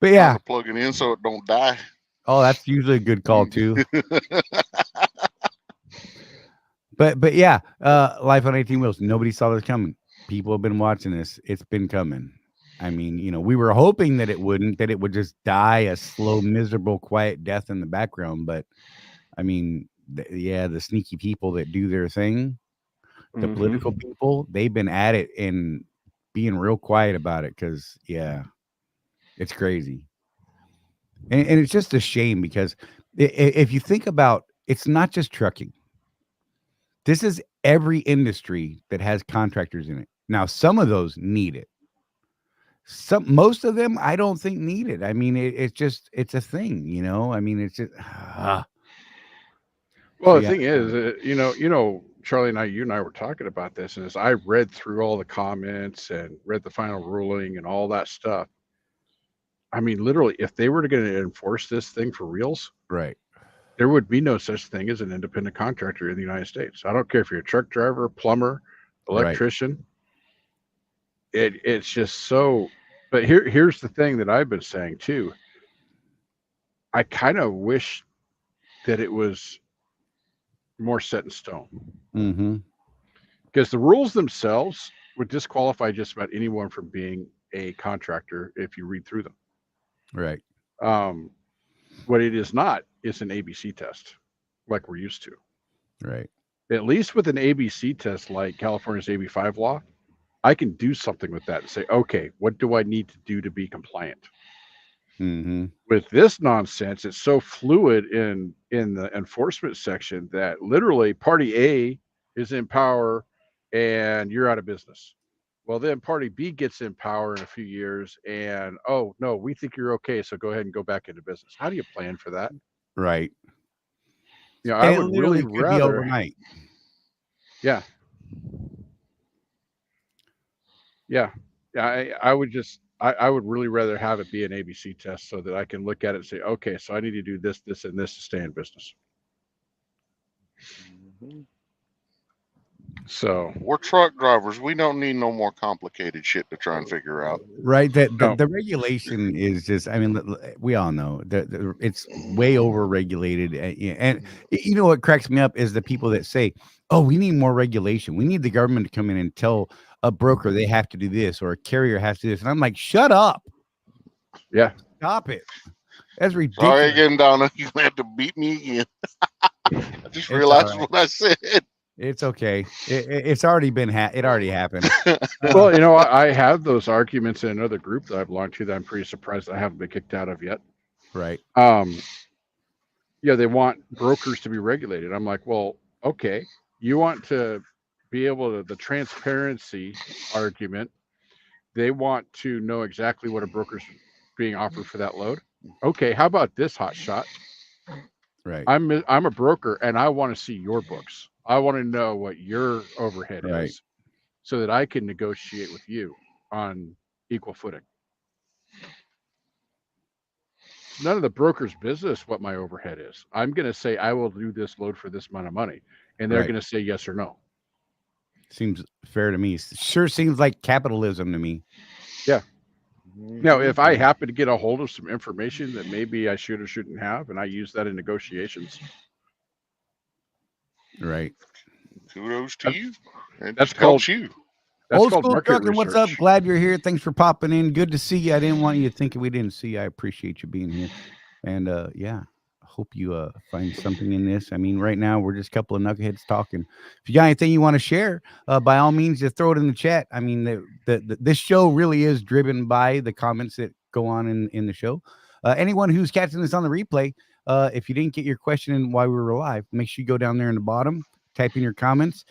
But Trying yeah. to plug it in so it don't die. Oh, that's usually a good call too. But yeah, Life on 18 Wheels. Nobody saw this coming. People have been watching this. It's been coming. I mean, you know, we were hoping that it wouldn't, that it would just die a slow, miserable, quiet death in the background. But I mean, the sneaky people that do their thing, the political people, they've been at it and being real quiet about it because, yeah, it's crazy. And it's just a shame because if you think about, it's not just trucking. This is every industry that has contractors in it. Now, some of those need it. Most of them, I don't think need it. I mean, it's a thing, you know. I mean, it's just. Well, So the yeah, thing is, you know, Charlie and you and I were talking about this, and as I read through all the comments and read the final ruling and all that stuff, I mean, literally, if they were going to enforce this thing for reals, right, there would be no such thing as an independent contractor in the United States. I don't care if you're a truck driver, plumber, right, electrician. It's just so. But here's the thing that I've been saying too. I kind of wish that it was more set in stone. mm-hmm, Because the rules themselves would disqualify just about anyone from being a contractor if you read through them. right, What it is not is an ABC test like we're used to. right, At least with an ABC test like California's AB5 law, I can do something with that and say, okay, what do I need to do to be compliant? mm-hmm, With this nonsense, it's so fluid in the enforcement section that literally party A is in power and you're out of business. Well, then party B gets in power in a few years and, oh, no, we think you're okay. So go ahead and go back into business. How do you plan for that? right. You know, And I it would really literally could be rather, overnight. yeah. Yeah. Yeah. I would just, I would really rather have it be an ABC test so that I can look at it and say, okay, so I need to do this, this, and this to stay in business. So We're truck drivers. We don't need no more complicated shit to try and figure out. Right, no. the regulation is just. I mean, we all know that it's way over regulated, and you know what cracks me up is the people that say, "Oh, we need more regulation. We need the government to come in and tell a broker they have to do this or a carrier has to do this." And I'm like, "Shut up! Yeah. Stop it! That's Sorry ridiculous." again, Donna. You're gonna have to beat me again. I just It's all realized right. what I said. It's okay. It's already been. It already happened. Well, you know, I have those arguments in another group that I belong to that I'm pretty surprised I haven't been kicked out of yet. Right. Yeah, they want brokers to be regulated. I'm like, well, okay, you want to be able to, the transparency argument, they want to know exactly what a broker's being offered for that load. Okay, how about this hot shot? Right. I'm a broker and I want to see your books. I want to know what your overhead Right. is so that I can negotiate with you on equal footing. It's none of the broker's business what my overhead is. I'm going to say I will do this load for this amount of money, and they're Right. going to say yes or no. Seems fair to me. Sure seems like capitalism to me. Yeah. Now, if I happen to get a hold of some information that maybe I should or shouldn't have, and I use that in negotiations, Right. Kudos to you. It That's just helps called you. that's Old called school market trucking, what's up? research. Glad you're here. Thanks for popping in. Good to see you. I didn't want you thinking we didn't see you. I appreciate you being here. And yeah, hope you find something in this. I mean, right now we're just a couple of knuckleheads talking. If you got anything you want to share, by all means, just throw it in the chat. I mean, this show really is driven by the comments that go on in the show. Anyone who's catching this on the replay, if you didn't get your question in while we were live, make sure you go down there in the bottom, type in your comments.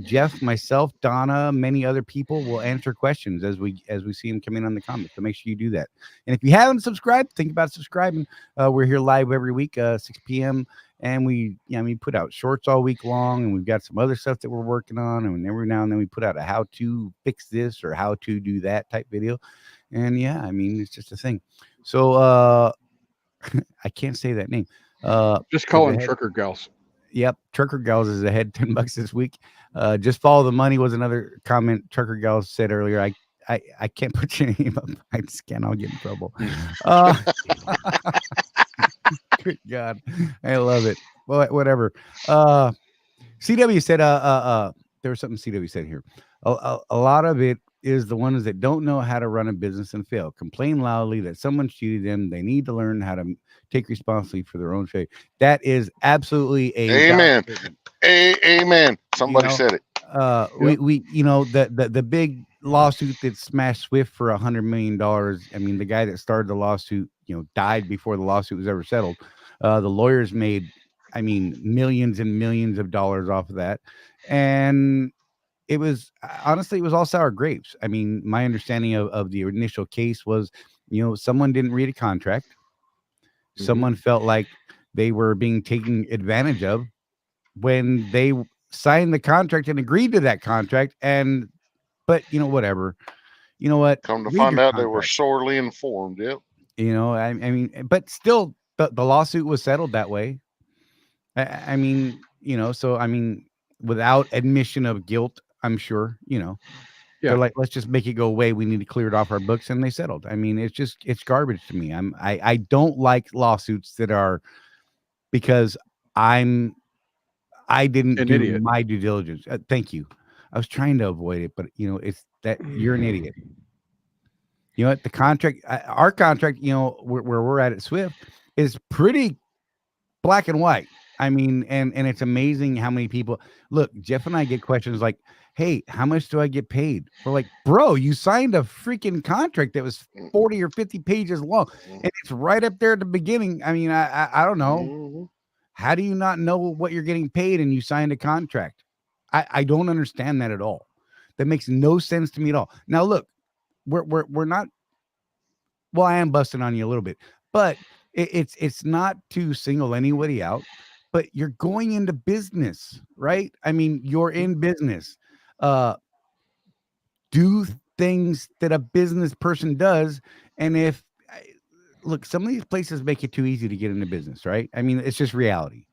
Jeff, myself, Donna, many other people will answer questions as we see them come in on the comments. So make sure you do that. And if you haven't subscribed, think about subscribing. We're here live every week, 6 p.m. And we put out shorts all week long, and we've got some other stuff that we're working on. And every now and then we put out a how to fix this or how to do that type video. And yeah, I mean, it's just a thing. So I can't say that name. Just call them trucker gals. Yep, Trucker Gals is ahead $10 this week. Just follow the money was another comment Trucker Gals said earlier. I can't put your name up. I just can't. I'll get in trouble. Good God, I love it. Well, whatever. CW said. There was something CW said here. A lot of it is the ones that don't know how to run a business and fail. Complain loudly that someone cheated them. They need to learn how to take responsibility for their own failure. That is absolutely a Amen. Amen. Somebody said it. We the big lawsuit that smashed Swift for $100 million. I mean, the guy that started the lawsuit, died before the lawsuit was ever settled. The lawyers made, I mean, millions and millions of dollars off of that, and it was honestly, it was all sour grapes. I mean, my understanding of the initial case was, someone didn't read a contract. Someone felt like they were being taken advantage of when they signed the contract and agreed to that contract. But whatever. You know what? Come to Read find your out, they were contract. sorely informed. Yep. I mean, but still, the lawsuit was settled that way. I mean, so I mean, without admission of guilt, I'm sure, they're like, let's just make it go away. We need to clear it off our books, and they settled. I mean, it's garbage to me. I don't like lawsuits that are because I didn't An do idiot. my due diligence. Thank you. I was trying to avoid it, but it's that you're an idiot. You know what? The contract, our contract, where we're at Swift is pretty black and white. I mean, and it's amazing how many people look. Jeff and I get questions like, "Hey, how much do I get paid?" We're like, "Bro, you signed a freaking contract that was 40 or 50 pages long, and it's right up there at the beginning." I mean, I don't know. How do you not know what you're getting paid and you signed a contract? I don't understand that at all. That makes no sense to me at all. Now, look, we're not. Well, I am busting on you a little bit, but it's not to single anybody out, but you're going into business, right? I mean, you're in business. Do things that a business person does, and look, some of these places make it too easy to get into business, right? I mean, it's just reality.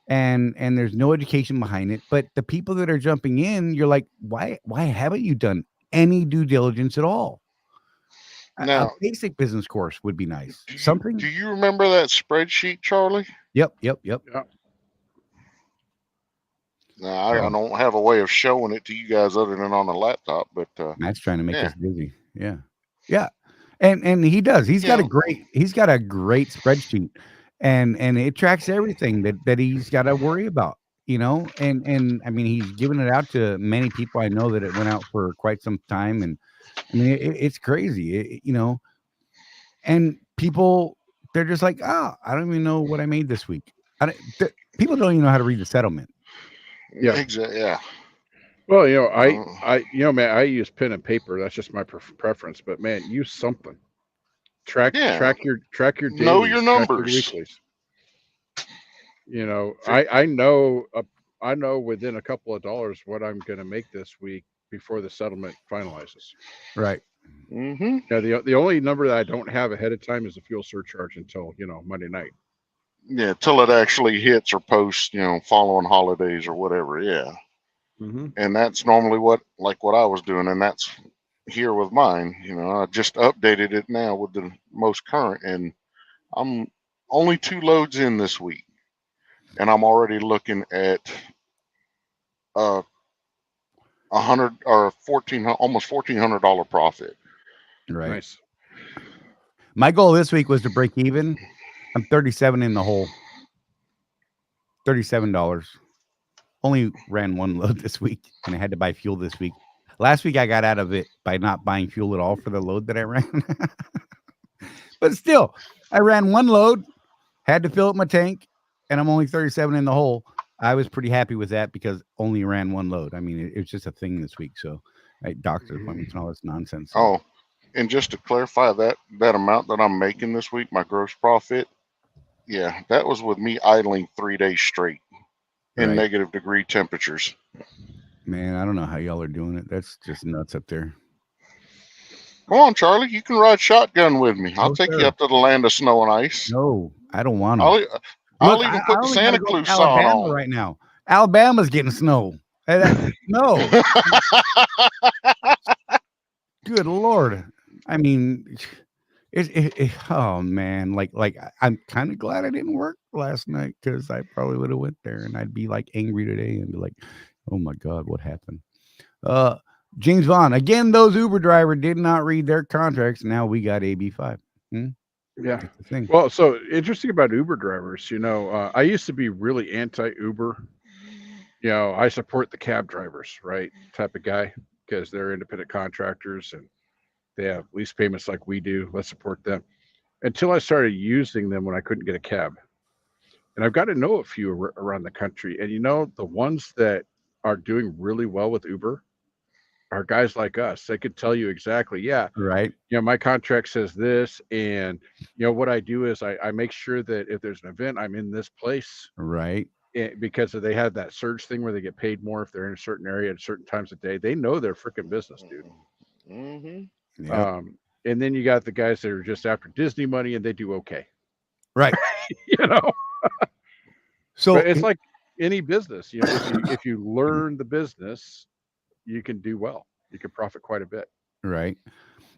And there's no education behind it, but the people that are jumping in, you're like, why haven't you done any due diligence at all? Now, a basic business course would be nice. Do you remember that spreadsheet, Charlie? Yep. Now, I don't have a way of showing it to you guys other than on a laptop, but Matt's trying to make us busy. Yeah. And he does. He's got a great spreadsheet, and it tracks everything that he's got to worry about. And I mean, he's given it out to many people. I know that it went out for quite some time, and I mean, it's crazy, and people, they're just like, I don't even know what I made this week. People don't even know how to read the settlement. Yeah. Exactly. Yeah. Well, man, I use pen and paper. That's just my preference. But man, use something. Track your dailies, know your numbers. Track your weeklies. I know within a couple of dollars what I'm going to make this week before the settlement finalizes. Right. Yeah. The only number that I don't have ahead of time is the fuel surcharge until Monday night. Yeah, till it actually hits or posts, following holidays or whatever. Yeah. And that's normally what I was doing, and that's here with mine. I just updated it now with the most current, and I'm only 2 loads in this week. and I'm already looking at uh, 100 or 14, almost $1,400 profit. Right. Nice. My goal this week was to break even. I'm 37 in the hole. $37. Only ran one load this week, and I had to buy fuel this week. Last week I got out of it by not buying fuel at all for the load that I ran. But still, I ran one load, had to fill up my tank, and I'm only 37 in the hole. I was pretty happy with that because only ran one load. I mean, it was just a thing this week. So, doctor's appointments and all this nonsense. So. Oh, and just to clarify that amount that I'm making this week, my gross profit, yeah, that was with me idling 3 days straight in Right. negative degree temperatures. Man, I don't know how y'all are doing it. That's just nuts up there. Come on, Charlie, you can ride shotgun with me. I'll No, take sir. you up to the land of snow and ice. No, I don't want to. I'll Look, even I put the only Santa gotta go to Claus sign Alabama on. right now. Alabama's getting snow. No. Good Lord. I mean, oh man, like I'm kind of glad I didn't work last night because I probably would have went there and I'd be like angry today and be like, oh my God, what happened? James Vaughn, again, those Uber driver did not read their contracts. Now we got AB5. Yeah. That's the thing. Well, so interesting about Uber drivers. I used to be really anti-Uber. I support the cab drivers, right? Type of guy, because they're independent contractors and they have lease payments like we do. Let's support them. Until I started using them when I couldn't get a cab. And I've got to know a few around the country. And the ones that are doing really well with Uber are guys like us. They could tell you exactly, yeah, Right. my contract says this. And, what I do is I make sure that if there's an event, I'm in this place. Right. Because they have that surge thing where they get paid more if they're in a certain area at certain times of day. They know their freaking business, dude. Mm-hmm. Yeah. And then you got the guys that are just after Disney money and they do okay. Right. So but it's like any business. If you learn the business, you can do well. You can profit quite a bit. Right.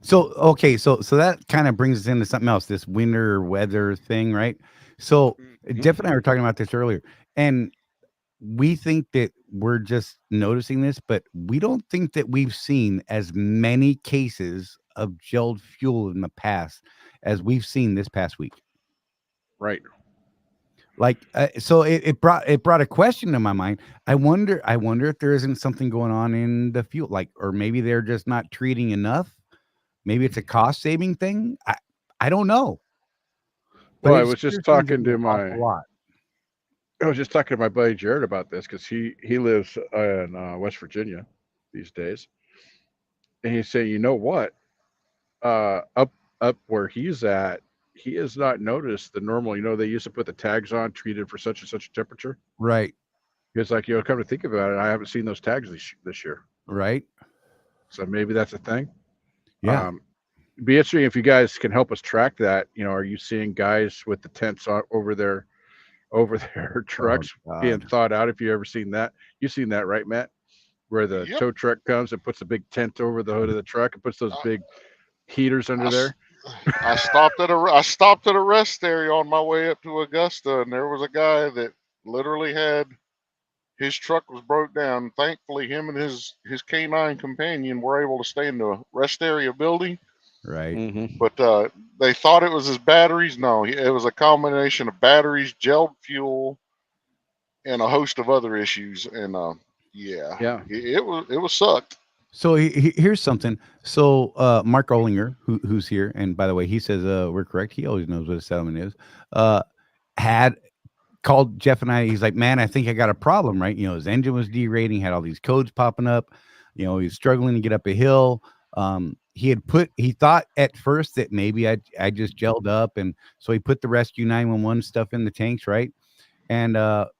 So okay, so that kind of brings us into something else, this winter weather thing, right? So Jeff and I were talking about this earlier, and we think that we're just noticing this, but we don't think that we've seen as many cases of gelled fuel in the past as we've seen this past week. Right. Like, so it brought a question to my mind. I wonder if there isn't something going on in the fuel, like, or maybe they're just not treating enough. Maybe it's a cost saving thing. I don't know. Well, But I was just talking to my lot. I was just talking to my buddy Jared about this because he lives in West Virginia these days, and he's saying, you know what, up where he's at, he has not noticed the normal. They used to put the tags on, treated for such and such a temperature. Right. It's like, come to think about it, I haven't seen those tags this year. Right. So maybe that's a thing. Yeah. It'd be interesting if you guys can help us track that. Are you seeing guys with the tents on over their trucks being thawed out? If you ever seen that, you've seen that, right, Matt? Where the tow truck comes and puts a big tent over the hood of the truck and puts those big heaters under there. I stopped at a rest area on my way up to Augusta, and there was a guy that literally had his truck was broke down. Thankfully, him and his canine companion were able to stay in the rest area building. Right. Mm-hmm. But they thought it was his batteries. No, it was a combination of batteries, gelled fuel, and a host of other issues. And yeah, it was sucked. So here's something. So Mark Olinger, who's here, and by the way, he says we're correct. He always knows what a settlement is. Had called Jeff and I. He's like, man, I think I got a problem, right? His engine was derating, had all these codes popping up. He was struggling to get up a hill. He thought at first that maybe I just gelled up, and so he put the rescue 911 stuff in the tanks, right? And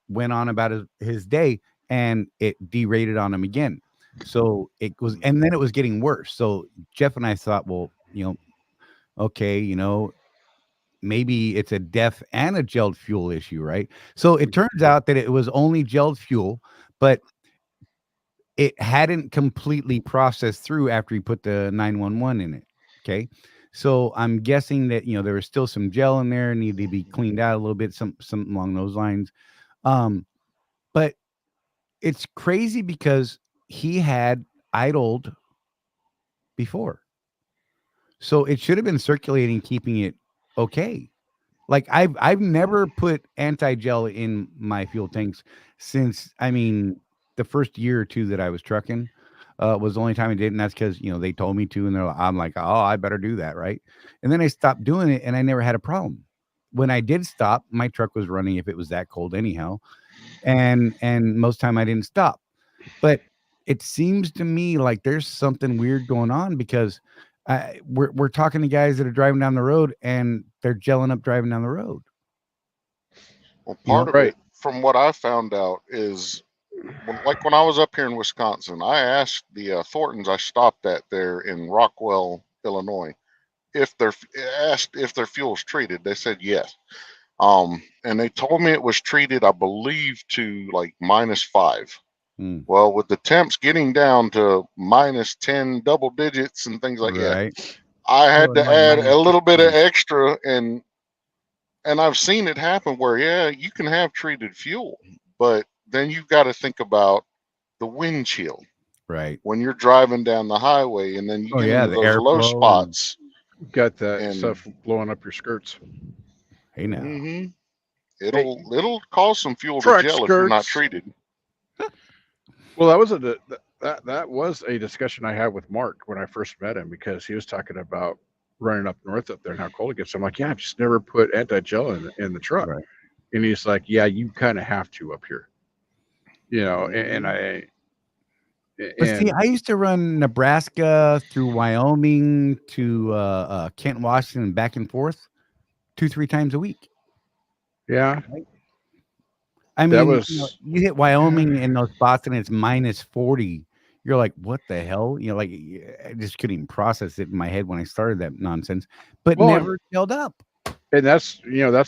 went on about his day, and it derated on him again. So it was, and then it was getting worse. So Jeff and I thought, well, okay, maybe it's a DEF and a gelled fuel issue, right? So it turns out that it was only gelled fuel, but it hadn't completely processed through after he put the 911 in it. Okay. So I'm guessing that, there was still some gel in there, needed to be cleaned out a little bit, something along those lines. But it's crazy because he had idled before. So it should have been circulating, keeping it okay. Like I've never put anti-gel in my fuel tanks since, I mean, the first year or two that I was trucking was the only time I did, and that's because they told me to, and I'm like, oh, I better do that, right? And then I stopped doing it, and I never had a problem. When I did stop, my truck was running if it was that cold anyhow, and most time I didn't stop. But it seems to me like there's something weird going on because we're talking to guys that are driving down the road and they're gelling up driving down the road. Well, You know, part of Right. it, from what I found out, is when I was up here in Wisconsin, I asked the Thorntons I stopped at there in Rockwell, Illinois, if their fuel's treated. They said yes. And they told me it was treated, I believe, to like -5. Mm, Well, with the temps getting down to -10, double digits and things like that, right. I had to Like add a little bit of -15. extra, and I've seen it happen where, yeah, you can have treated fuel, but then you've got to think about the wind chill Right. when you're driving down the highway, and then you Oh get yeah, into the those low airflow. spots, Got that and stuff blowing up your skirts. Hey now. mhm, Hey, it'll cause some fuel to truck gel if you're not skirts. treated. Well, that was that was a discussion I had with Mark when I first met him, because he was talking about running up north up there and how cold it gets. I'm like, yeah, I've just never put anti-gel in the truck. Right. And he's like, yeah, you kind of have to up here, and Mhm. But see, and I used to run Nebraska through Wyoming to Kent, Washington, and back and forth 2-3 times a week. yeah, I that mean, was you hit Wyoming in those spots and it's -40. You're like, what the hell? Like I just couldn't even process it in my head when I started that nonsense, but well, never held up. and that's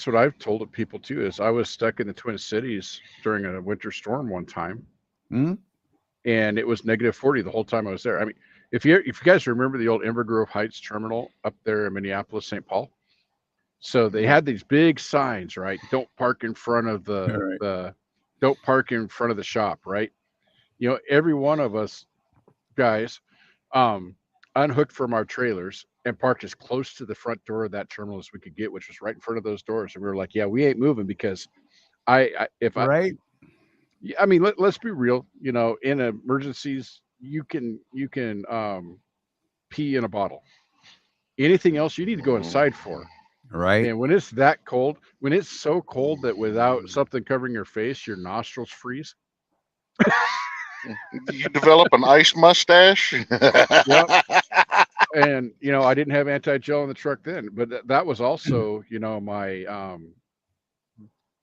what I've told people too. Is I was stuck in the Twin Cities during a winter storm one time, Mm, and it was -40 the whole time I was there. I mean, if you guys remember the old Inver Grove Heights terminal up there in Minneapolis, St. Paul, so they had these big signs, right? Don't park in front of right. the don't park in front of the shop, right? Every one of us guys um unhooked from our trailers and parked as close to the front door of that terminal as we could get, which was right in front of those doors. And we were like, yeah, we ain't moving, because if I Right. yeah, I mean, let's be real, in emergencies you can pee in a bottle. Anything else you need to go inside for. Right. And when it's that cold, when it's so cold that without something covering your face, your nostrils freeze. You develop an ice mustache. Yep. And I didn't have anti-gel in the truck then, but that was also my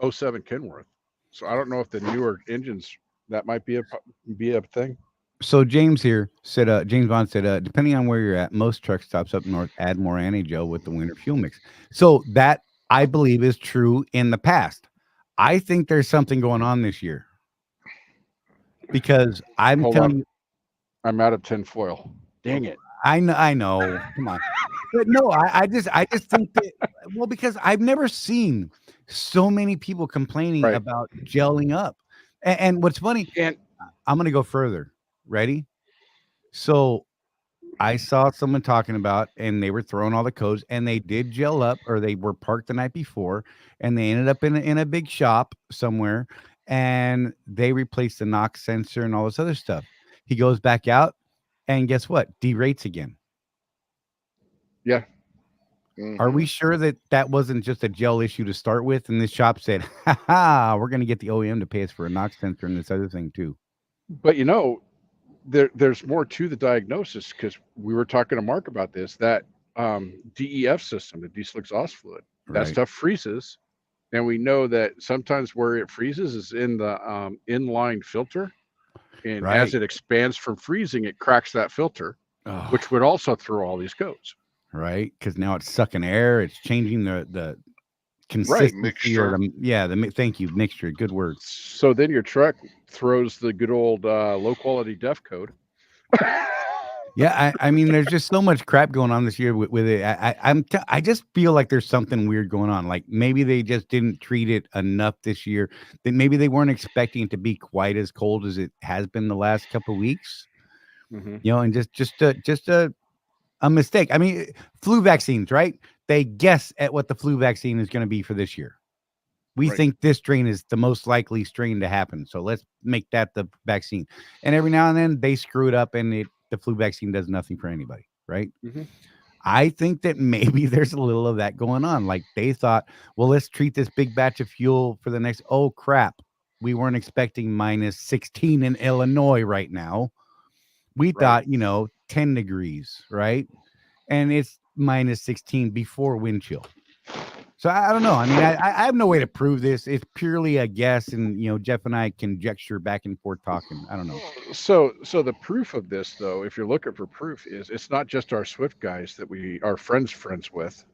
07 Kenworth. So I don't know if the newer engines, that might be a thing. So James here said, James Bond said, depending on where you're at, most truck stops up north add more anti-gel with the winter fuel mix. So that I believe is true in the past. I think there's something going on this year because I'm Hold telling on, you, I'm out of tinfoil. Dang it. I know. Come on. But no, I just think that, well, because I've never seen so many people complaining Right. about gelling up. And what's funny, And I'm gonna go further. Ready? So I saw someone talking about, and they were throwing all the codes, and they did gel up, or they were parked the night before, and they ended up in a big shop somewhere, and they replaced the knock sensor and all this other stuff. He goes back out, and guess what? Derates again. yeah, Are we Mhm. sure that that wasn't just a gel issue to start with? And this shop said, "Ha ha, we're going to get the OEM to pay us for a knock sensor and this other thing too." but there's more to the diagnosis, because we were talking to Mark about this. That DEF system, the diesel exhaust fluid, that Right. stuff freezes, and we know that sometimes where it freezes is in the inline filter, and as Right. it expands from freezing, it cracks that filter, Oh, which would also throw all these codes. right. Because now it's sucking air. It's changing the Right. consistency or Mixture. thank you, mixture. Good word. So then your truck throws the good old low quality def code. Yeah, I mean, there's just so much crap going on this year with it. I just feel like there's something weird going on. Like maybe they just didn't treat it enough this year. That maybe they weren't expecting it to be quite as cold as it has been the last couple of weeks. Hmm. And just a mistake. I mean, flu vaccines, right? They guess at what the flu vaccine is going to be for this year. We Right. think this strain is the most likely strain to happen. So let's make that the vaccine. And every now and then they screw it up and the flu vaccine does nothing for anybody, right? Hmm. I think that maybe there's a little of that going on. Like they thought, well, let's treat this big batch of fuel for the next, oh crap. We weren't expecting minus 16 in Illinois right now. We Right. thought, 10 degrees, right? And it's minus 16 before wind chill. So I don't know. I mean, I have no way to prove this. It's purely a guess, and Jeff and I conjecture back and forth talking. I don't know. So the proof of this, though, if you're looking for proof, is it's not just our Swift guys that we are friends with.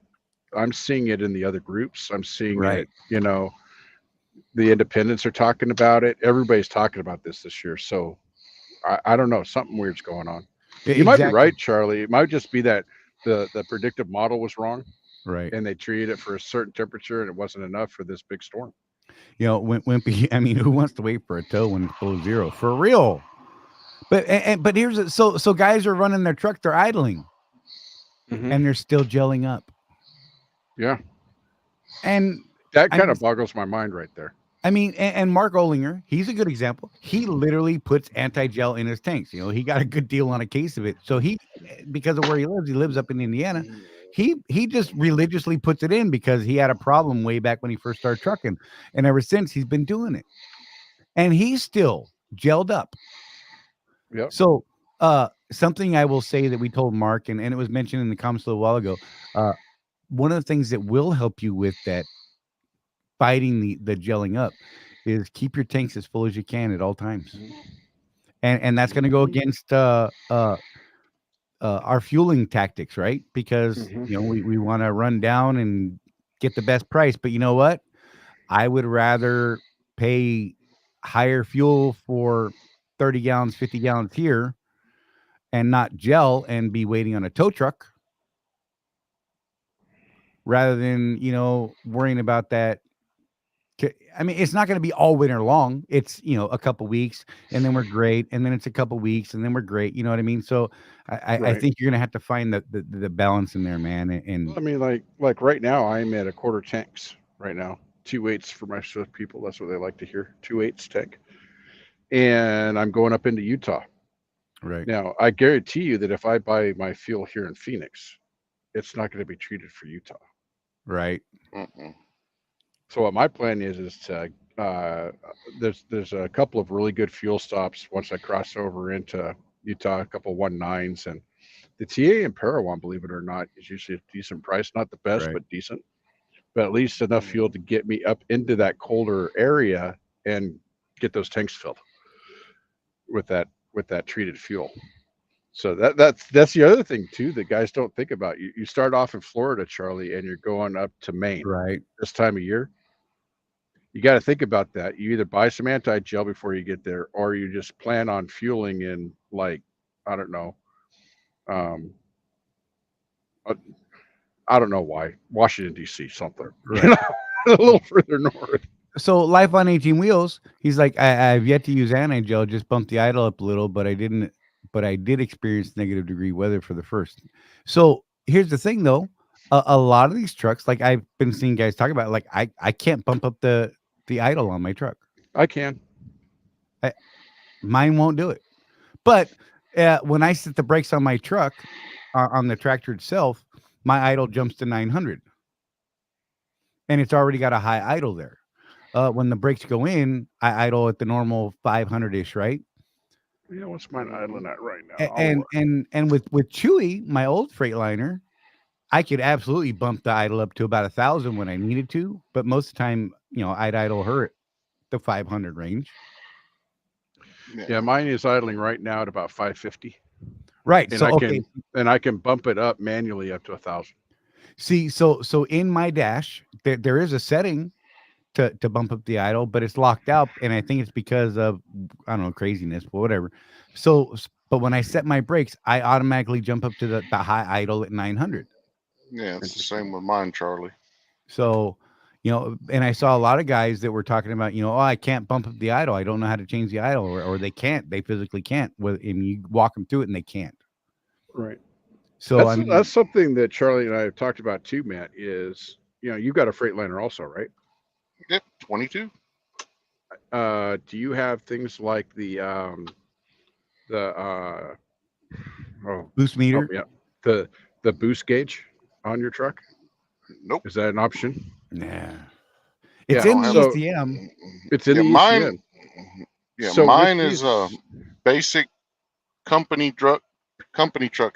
I'm seeing it in the other groups. I'm seeing Right. it. The independents are talking about it. Everybody's talking about this year. So I don't know. Something weird's going on. You might be Exactly. right, Charlie. It might just be that the predictive model was wrong, Right. and they treated it for a certain temperature, and it wasn't enough for this big storm. Wimpy. I mean, who wants to wait for a tow when it's below zero for real? But so guys are running their truck, they're idling, Hmm. and they're still gelling up. Yeah, And that I kind mean, of boggles my mind right there. and Mark Olinger, he's a good example. He literally puts anti-gel in his tanks. He got a good deal on a case of it. So because of where he lives up in Indiana. He just religiously puts it in because he had a problem way back when he first started trucking, and ever since he's been doing it, and he's still gelled up. Yep. So, something I will say that we told Mark, and it was mentioned in the comments a little while ago. One of the things that will help you with that fighting the gelling up is keep your tanks as full as you can at all times, and that's going to go against our fueling tactics, right? Because Hmm. we want to run down and get the best price, but you know what? I would rather pay higher fuel for 30 gallons, 50 gallons here and not gel and be waiting on a tow truck rather than, worrying about that. I mean, it's not going to be all winter long. It's, a couple weeks and then we're great. And then it's a couple weeks and then we're great. You know what I mean? So I Right. think you're going to have to find the balance in there, man. And I mean, like right now, I'm at a quarter tanks right now. 2/8 for my Swift people. That's what they like to hear. 2/8 tank. And I'm going up into Utah. right, Now, I guarantee you that if I buy my fuel here in Phoenix, it's not going to be treated for Utah. right, Mm-mm. So what my plan is to there's a couple of really good fuel stops once I cross over into Utah, a couple 1.9s, and the TA in Parowan, believe it or not, is usually a decent price, not the best, right. but decent. But at least enough fuel to get me up into that colder area and get those tanks filled with that treated fuel. So that's the other thing too that guys don't think about. You start off in Florida, Charlie, and you're going up to Maine Right. this time of year. You got to think about that. You either buy some anti-gel before you get there, or you just plan on fueling in, like, I don't know, um, uh, I don't know why, Washington D.C. something, Right. a little further north. So life on 18 wheels, he's like, I've yet to use anti-gel, just bumped the idle up a little, but I did experience negative degree weather for the first. So here's the thing though. A lot of these trucks, like I've been seeing guys talk about, like I can't bump up the idle on my truck. I can. I, Mine won't do it. But when I set the brakes on my truck, on the tractor itself, my idle jumps to 900, and it's already got a high idle there. When the brakes go in, I idle at the normal 500-ish, right? What's mine idling at right now? A- and with Chewy, my old Freightliner, I could absolutely bump the idle up to about 1,000 when I needed to, but most of the time, I'd idle her at the 500 range. Yeah, mine is idling right now at about 550, Right. and So okay. I can bump it up manually up to 1,000. See, so in my dash, there is a setting to bump up the idle, but it's locked out, and I think it's because of, I don't know, craziness, but whatever. But when I set my brakes, I automatically jump up to the high idle at 900. Yeah, it's the Interesting. same with mine, Charlie. So, and I saw a lot of guys that were talking about, oh, I can't bump up the idle. I don't know how to change the idle, or they can't. They physically can't. And you walk them through it, and they can't. Right. So I That's mean, something that Charlie and I have talked about too, Matt. Is you got a Freightliner also, right? Yep, 22. Do you have things like the boost meter. yeah, the boost gauge on your truck? Nope. Is that an option? Yeah, Yeah, it's I in don't the have so ECM. it's in Yeah, the mine. ECM. Yeah, So with mine is these, basic company truck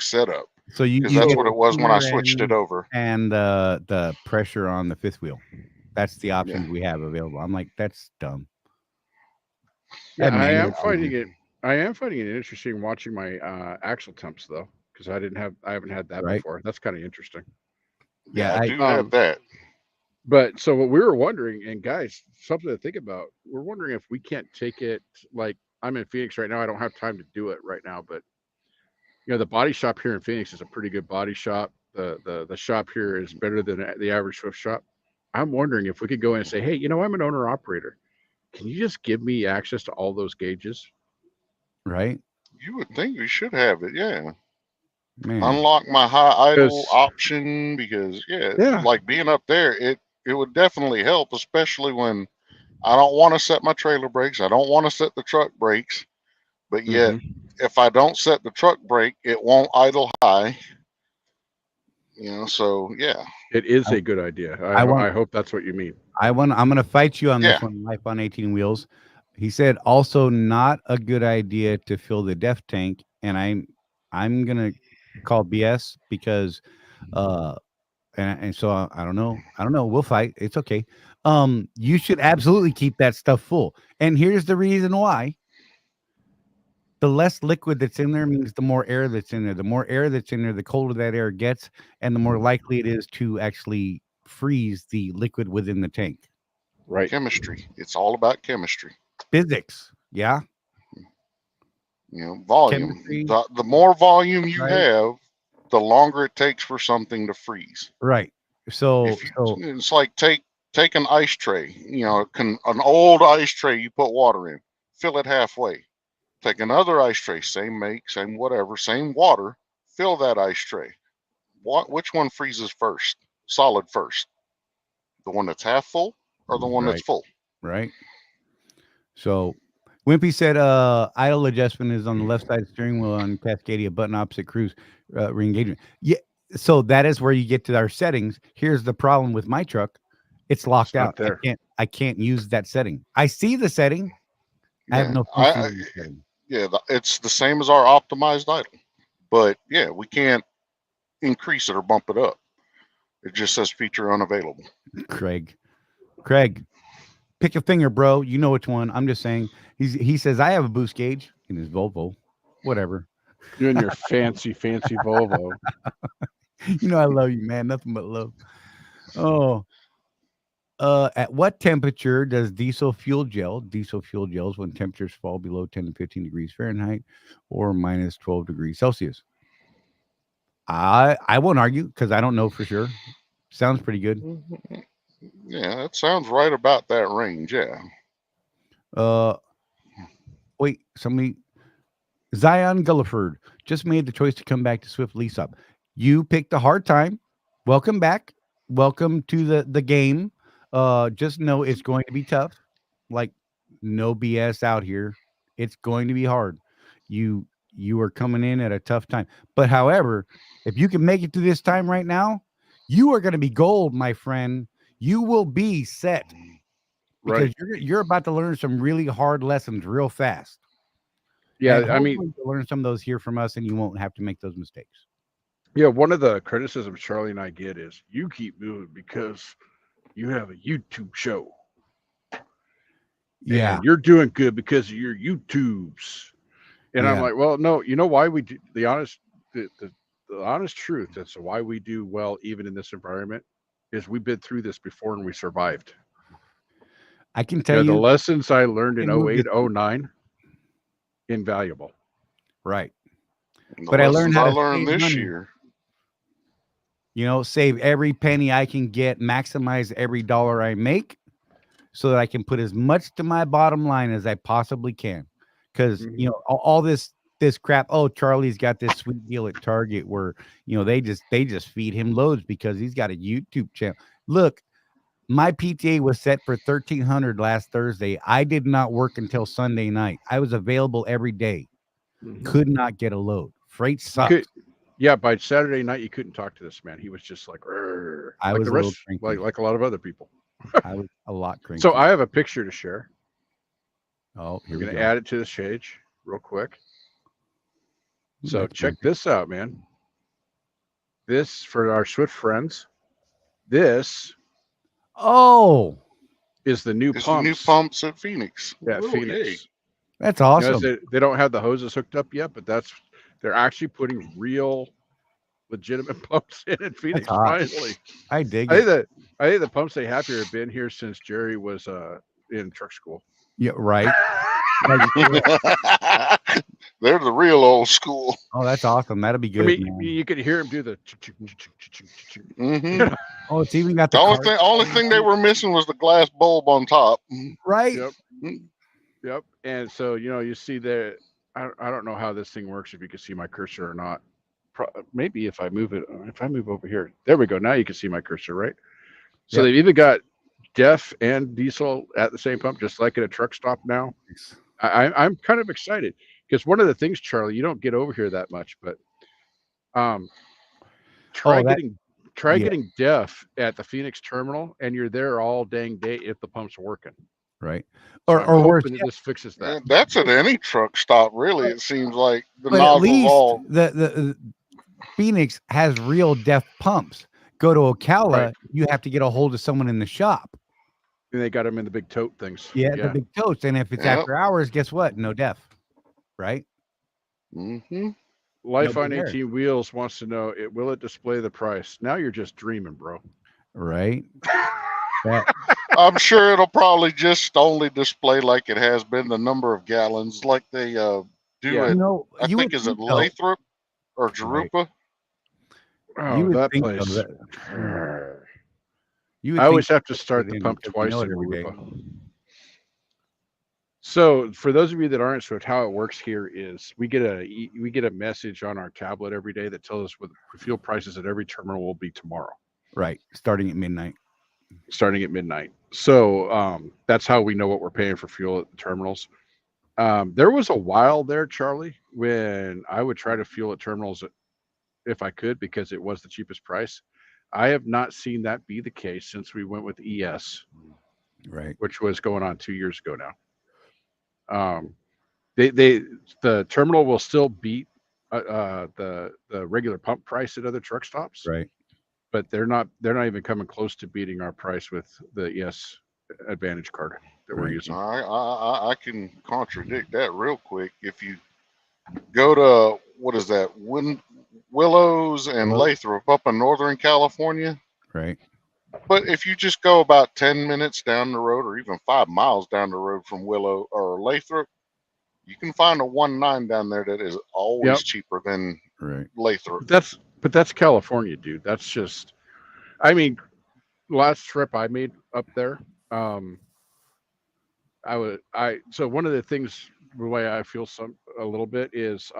setup, So you because you that's get what the it was when I cooler switched it over. and the pressure on the fifth wheel. That's the Yeah. options we have available. I'm like, that's dumb. yeah, That manual. I am finding it interesting watching my axle temps though, because I haven't had that Right. before. That's kind of interesting. Yeah, Yeah, I I do have that. But so what we were wondering, and guys, something to think about. We're wondering if we can't take it. Like I'm in Phoenix right now. I don't have time to do it right now, but the body shop here in Phoenix is a pretty good body shop. The shop here is better than the average Swift shop. I'm wondering if we could go in and say, hey, I'm an owner operator. Can you just give me access to all those gauges? right, You would think we should have it. Yeah. man. Unlock my high idle Because option, because yeah, like being up there, it would definitely help, especially when I don't want to set my trailer brakes. I don't want to set the truck brakes, but yet hmm if I don't set the truck brake, it won't idle high. So yeah, it is I, a good idea. I want. I hope that's what you mean. I'm going to fight you on yeah, this one. Life on 18 wheels. He said also not a good idea to fill the def tank, and I'm gonna call BS because and so I don't know. I don't know. We'll fight. It's okay. You should absolutely keep that stuff full. And here's the reason why. The less liquid that's in there means the more air that's in there. The more air that's in there, the colder that air gets, and the more likely it is to actually freeze the liquid within the tank. Right. chemistry. It's all about chemistry. Physics, yeah, Volume. chemistry, The more volume you right, have, the longer it takes for something to freeze. right. So, If you, so it's like take an ice tray, an old ice tray you put water in, fill it halfway. Take another ice tray, same make, same whatever, same water, fill that ice tray. Which one freezes first? Solid first. The one that's half full or the one that's right, full? right. So, Wimpy said, idle adjustment is on the left side of the steering wheel on Cascadia, button opposite cruise re-engagement. Yeah. So that is where you get to our settings. Here's the problem with my truck. It's It's locked not out. there. I can't use that setting. I see the setting. I have Yeah, no function in the setting. it's the same as our optimized idle, but yeah, we can't increase it or bump it up. It just says feature unavailable. Craig, pick a finger, bro. You know which one. I'm just saying. He says I have a boost gauge in his Volvo. Whatever. You and your fancy Volvo. I love you, man. Nothing but love. Oh, at what temperature does diesel fuel gels when temperatures fall below 10 to 15 degrees Fahrenheit or minus 12 degrees Celsius? I won't argue because I don't know for sure. Sounds pretty good. Yeah, that sounds right about that range. Yeah. Uh, wait, Zion Gulliford just made the choice to come back to Swift Lease Up. You picked a hard time. Welcome back. Welcome to the game. Just know it's going to be tough. Like no BS out here. It's going to be hard. You are coming in at a tough time. But however, if you can make it to this time right now, you are going to be gold, my friend. You will be set because Right. you're about to learn some really hard lessons real fast. Yeah. And I mean, hopefully you'll learn some of those here from us and you won't have to make those mistakes. yeah. One of the criticisms Charlie and I get is you keep moving because you have a YouTube show. Yeah. And you're doing good because of your YouTubes. And I'm Yeah. like, well, no, you know why we do the honest truth. That's why we do well, even in this environment, is we've been through this before and we survived. I can tell The you, lessons I learned in can move 08, this- 09, invaluable. right. The But I learned lessons how I to learned save this money. year. Save every penny I can get, maximize every dollar I make, so that I can put as much to my bottom line as I possibly can. Because all this crap. Oh, Charlie's got this sweet deal at Target where they just feed him loads because he's got a YouTube channel. Look, my PTA was set for 1,300 last Thursday. I did not work until Sunday night. I was available every day. Could not get a load. Freight You sucks. could, yeah, by Saturday night you couldn't talk to this man. He was just like, "Rrr," I like was the a little rest, cranky. like a lot of other people. I was a lot cranky. So I have a picture to share. Oh, here I'm we going go. to add it to the page real quick. So That's check perfect. this out, man. This for our Swift friends. This Oh, is the new It's the new pumps pumps at Phoenix. at Oh, Phoenix. hey. that's You awesome. know, they don't have the hoses hooked up yet, but they're actually putting real, legitimate pumps in Phoenix. hot. Finally, I dig I it. think the pumps they have here have been here since Jerry was in truck school. Yeah, right. They're the real old school. Oh, that's awesome. That'll be I good. mean, Man. you could hear him do the. Mm-hmm. Oh, it's even got The the only thing they were missing was the glass bulb on top. right. Yep. Yep. And so you see that. I don't know how this thing works. If you can see my cursor or not. Maybe if I move over here, there we go. Now you can see my cursor, right? So they've even got DEF and diesel at the same pump, just like at a truck stop now. I'm kind of excited because one of the things, Charlie, you don't get over here that much, but try getting DEF at the Phoenix terminal, and you're there all dang day if the pump's working. Right. So Or worse, that this fixes that. That's at any truck stop, really. It seems like the but at nozzles least all. the Phoenix has real DEF pumps. Go to Ocala, Right. you have to get a hold of someone in the shop. And they got them in the big tote things. Yeah, the big totes. And if it's after hours, guess what? No DEF. Right? Mm-hmm. Life on 18 Wheels wants to know, will it display the price? Now you're just dreaming, bro. Right. I'm sure it'll probably just only display like it has been the number of gallons, like they do it. I think is it Lathrop or Jerupa? Right. Oh, that place. I always have to start the pump twice in Jerupa. So for those of you that aren't Swift, how it works here is we get a message on our tablet every day that tells us what the fuel prices at every terminal will be tomorrow. Right. Starting at midnight. So that's how we know what we're paying for fuel at the terminals. There was a while there, Charlie, when I would try to fuel at terminals if I could because it was the cheapest price. I have not seen that be the case since we went with ES, right, which was going on 2 years ago now. The terminal will still beat the regular pump price at other truck stops, right? But they're not even coming close to beating our price with the ES Advantage card that we're using. I can contradict that real quick. If you go to what is that, Willows and Lathrop up in Northern California, right? But if you just go about 10 minutes down the road, or even 5 miles down the road from Willow or Lathrop, you can find a 1.9 down there that is always cheaper than Lathrop. But that's California, dude. That's just, I mean, last trip I made up there, so one of the things, the way I feel a little bit is,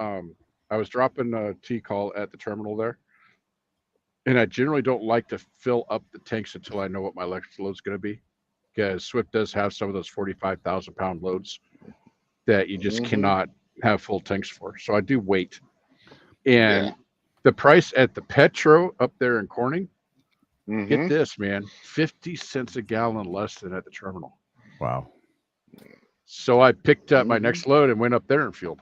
I was dropping a T-call at the terminal there, and I generally don't like to fill up the tanks until I know what my electric load's going to be, because Swift does have some of those 45,000 pound loads that you just cannot have full tanks for. So I do wait. And the price at the Petro up there in Corning, get this, man, 50 cents a gallon less than at the terminal. Wow. So I picked up my next load and went up there and fueled.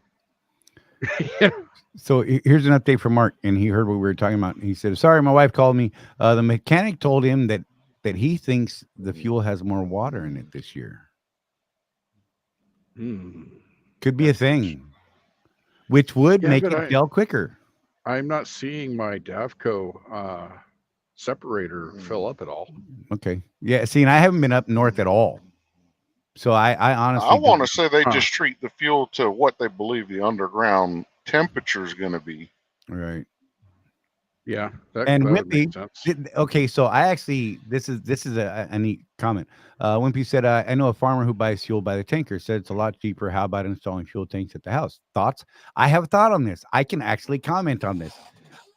So here's an update from Mark, and he heard what we were talking about. He said, sorry, my wife called me. The mechanic told him that he thinks the fuel has more water in it this year. Could be a thing, which would make it gel quicker. I'm not seeing my Davco separator fill up at all. Okay. Yeah, see, and I haven't been up north at all. So I I honestly want don't. to say they Huh. just treat the fuel to what they believe the underground temperature is going to be. Right. Yeah, that And would make Wimpy, sense. okay, so I actually this is a neat comment. Wimpy said, "I know a farmer who buys fuel by the tanker. Said it's a lot cheaper. How about installing fuel tanks at the house? Thoughts? I have a thought on this. I can actually comment on this.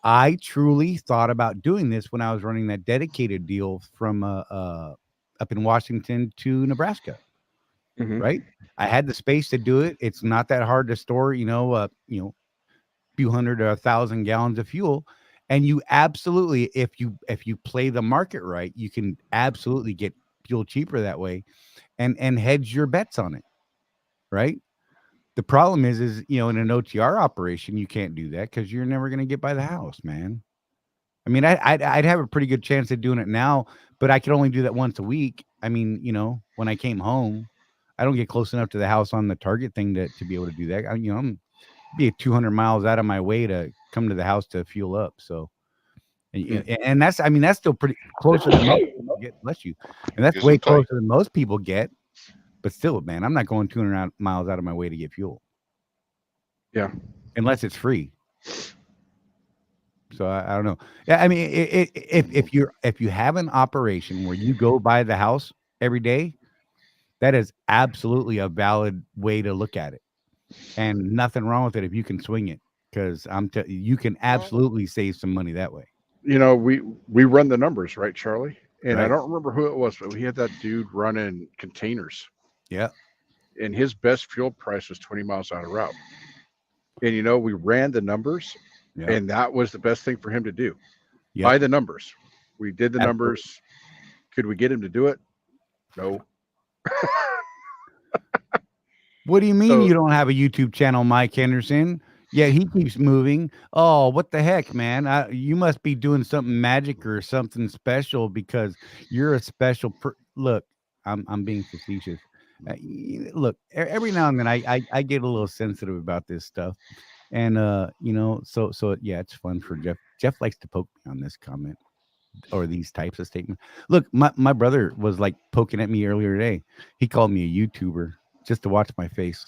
I truly thought about doing this when I was running that dedicated deal from up in Washington to Nebraska. Mhm. Right? I had the space to do it. It's not that hard to store. Few hundred or 1,000 gallons of fuel, and you absolutely, if you play the market right, you can absolutely get fuel cheaper that way, and hedge your bets on it, right? The problem is in an OTR operation you can't do that because you're never going to get by the house, man. I mean, I'd have a pretty good chance of doing it now, but I could only do that once a week. I mean, when I came home, I don't get close enough to the house on the target thing to be able to do that. I'm be 200 miles out of my way to come to the house to fuel up. So, Yeah. and that's, I mean, that's still pretty closer than most people get. Bless you. And that's way Gesundheit. closer than most people get. But still, man, I'm not going 200 miles out of my way to get fuel Yeah. unless it's free. So I don't know. Yeah, I mean, if you have an operation where you go by the house every day, that is absolutely a valid way to look at it, and nothing wrong with it if you can swing it, because you can absolutely save some money that way, We run the numbers, right, Charlie? And I right? don't remember who it was, but we had that dude running containers, Yeah, and his best fuel price was 20 miles out of route. And we ran the numbers, yeah, and that was the best thing for him to do. yep, By the numbers. We did the absolutely. numbers. Could we get him to do it? No. What do you mean So you don't have a YouTube channel, Mike Henderson? Yeah, he keeps moving. Oh, what the heck, man? You must be doing something magic or something special because you're a special. Look, I'm being facetious. Look, every now and then I get a little sensitive about this stuff, and so yeah, it's fun for Jeff. Jeff likes to poke me on this comment or these types of statements. Look, my brother was like poking at me earlier today. He called me a YouTuber just to watch my face.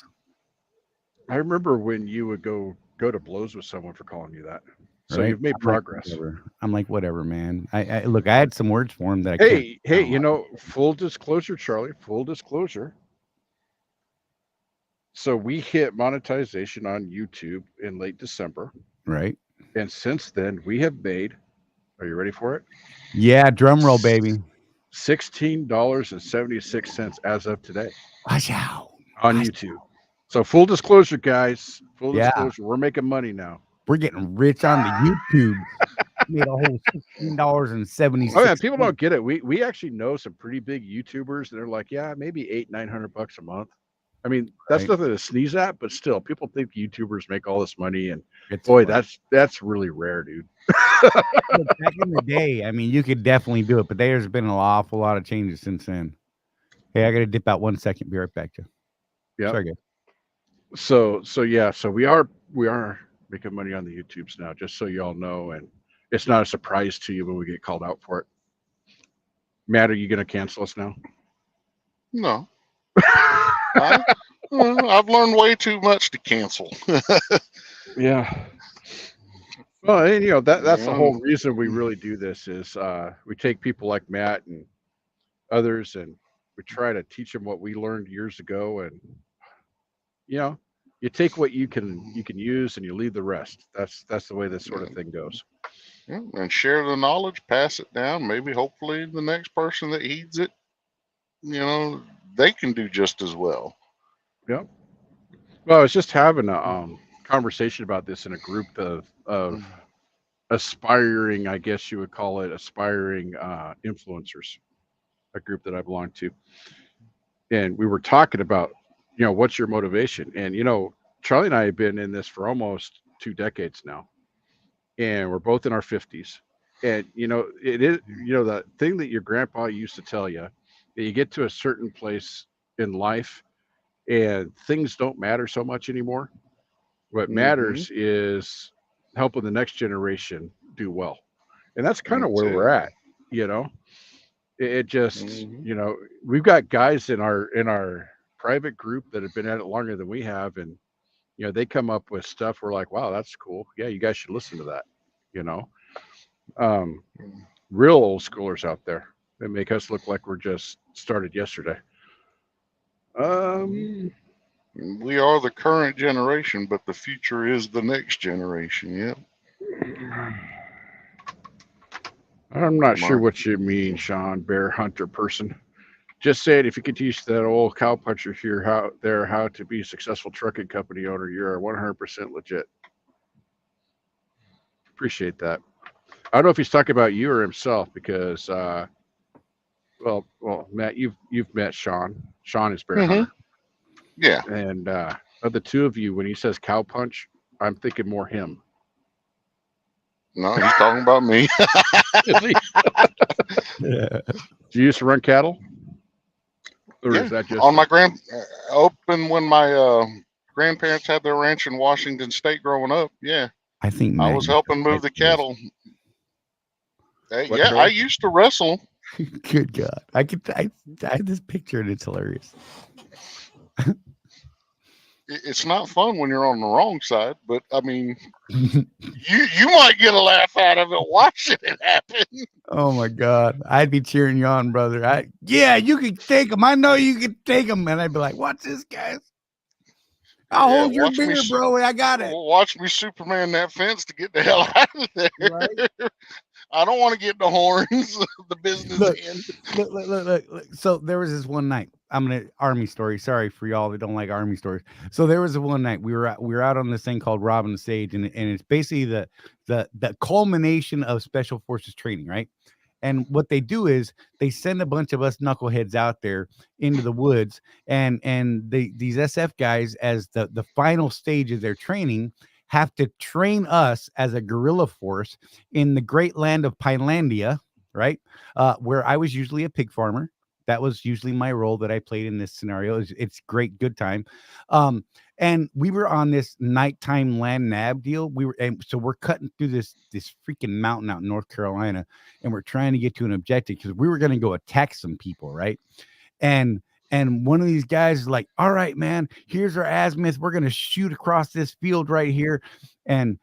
I remember when you would go to blows with someone for calling you that. So Right? you've made I'm like, progress. whatever. I'm like, whatever, man. I look, I had some words for him that I can't. Hey, full disclosure, Charlie, full disclosure. So we hit monetization on YouTube in late December. Right? And since then, we have made, are you ready for it? Yeah, drum roll, baby. $16.76 as of today Watch out. on Watch YouTube. So full disclosure, guys, full Yeah. disclosure, we're making money now. We're getting rich on the YouTube. Made a whole $16.76. Oh yeah, people don't get it. We actually know some pretty big YouTubers that are like, yeah, maybe $800-900 a month. I mean, that's Right. nothing to sneeze at, but still, people think YouTubers make all this money, and It's boy, fun. that's really rare, dude. Look, back in the day, I mean, you could definitely do it, but there's been an awful lot of changes since then. Hey, I got to dip out 1 second. Be right back, Joe. Yeah. Sorry, guys. So yeah, so we are making money on the YouTubes now, just so you all know, and it's not a surprise to you when we get called out for it. Matt, are you gonna cancel us now? No, I've learned way too much to cancel. Yeah. Well, and that's the Yeah. whole reason we really do this is we take people like Matt and others, and we try to teach them what we learned years ago, and you take what you can use and you leave the rest. That's the way this sort of thing goes. Yeah, and share the knowledge, pass it down. Maybe, hopefully, the next person that heeds it, they can do just as well. Yep. Well, I was just having a conversation about this in a group of aspiring, I guess you would call it, aspiring influencers, a group that I belong to, and we were talking about, what's your motivation? And Charlie and I have been in this for almost 2 decades now, and we're both in our 50s. And it is, that thing that your grandpa used to tell you, that you get to a certain place in life and things don't matter so much anymore. What matters is helping the next generation do well. And that's kind of That's where it. we're at, you know. It just, Mhm. we've got guys in our private group that have been at it longer than we have, and they come up with stuff. We're like, wow, that's cool. Yeah, you guys should listen to that. You know, um, real old schoolers out there that make us look like we're just started yesterday. Um, We are the current generation, but the future is the next generation. Yeah. I'm not sure My, what you mean, Sean, bear hunter person. Just say it. If you could teach that old cowpuncher here how to be a successful trucking company owner, you're 100% legit. Appreciate that. I don't know if he's talking about you or himself because, well, Matt, you've met Sean. Sean is bear hmm hunter, Yeah. and of the two of you, when he says cow punch, I'm thinking more him. No, he's talking about me. Is he? Yeah. Do you used to run cattle, or Yeah. is that just On my open when my grandparents had their ranch in Washington State growing up. Yeah. I think I Matt was used to helping move fight the for us. cattle. what, Yeah, I Charlie? used to wrestle. Good God. I had this picture and it's hilarious. It's not fun when you're on the wrong side, but I mean, you might get a laugh out of it watching it happen. Oh my God. I'd be cheering you on, brother. Yeah, you can take him. I know you can take him. And I'd be like, watch this, guys. I'll Yeah, hold your beer, bro. I got it. watch me Superman that fence to get the hell out of there. Right? I don't want to get the horns of the business Look, end. look. So there was this one night. I'm gonna army story. Sorry for y'all that don't like army stories. So there was a one night we were out on this thing called Robin the Sage, and it's basically the culmination of special forces training, right? And what they do is they send a bunch of us knuckleheads out there into the woods, and these SF guys, as the final stage of their training, have to train us as a guerrilla force in the great land of Pinelandia, right? Where I was usually a pig farmer. That was usually my role that I played in this scenario. It's great, good time. And we were on this nighttime land nav deal. And so we're cutting through this freaking mountain out in North Carolina, and we're trying to get to an objective because we were going to go attack some people, right? And one of these guys is like, all right, man, here's our azimuth. We're going to shoot across this field right here. And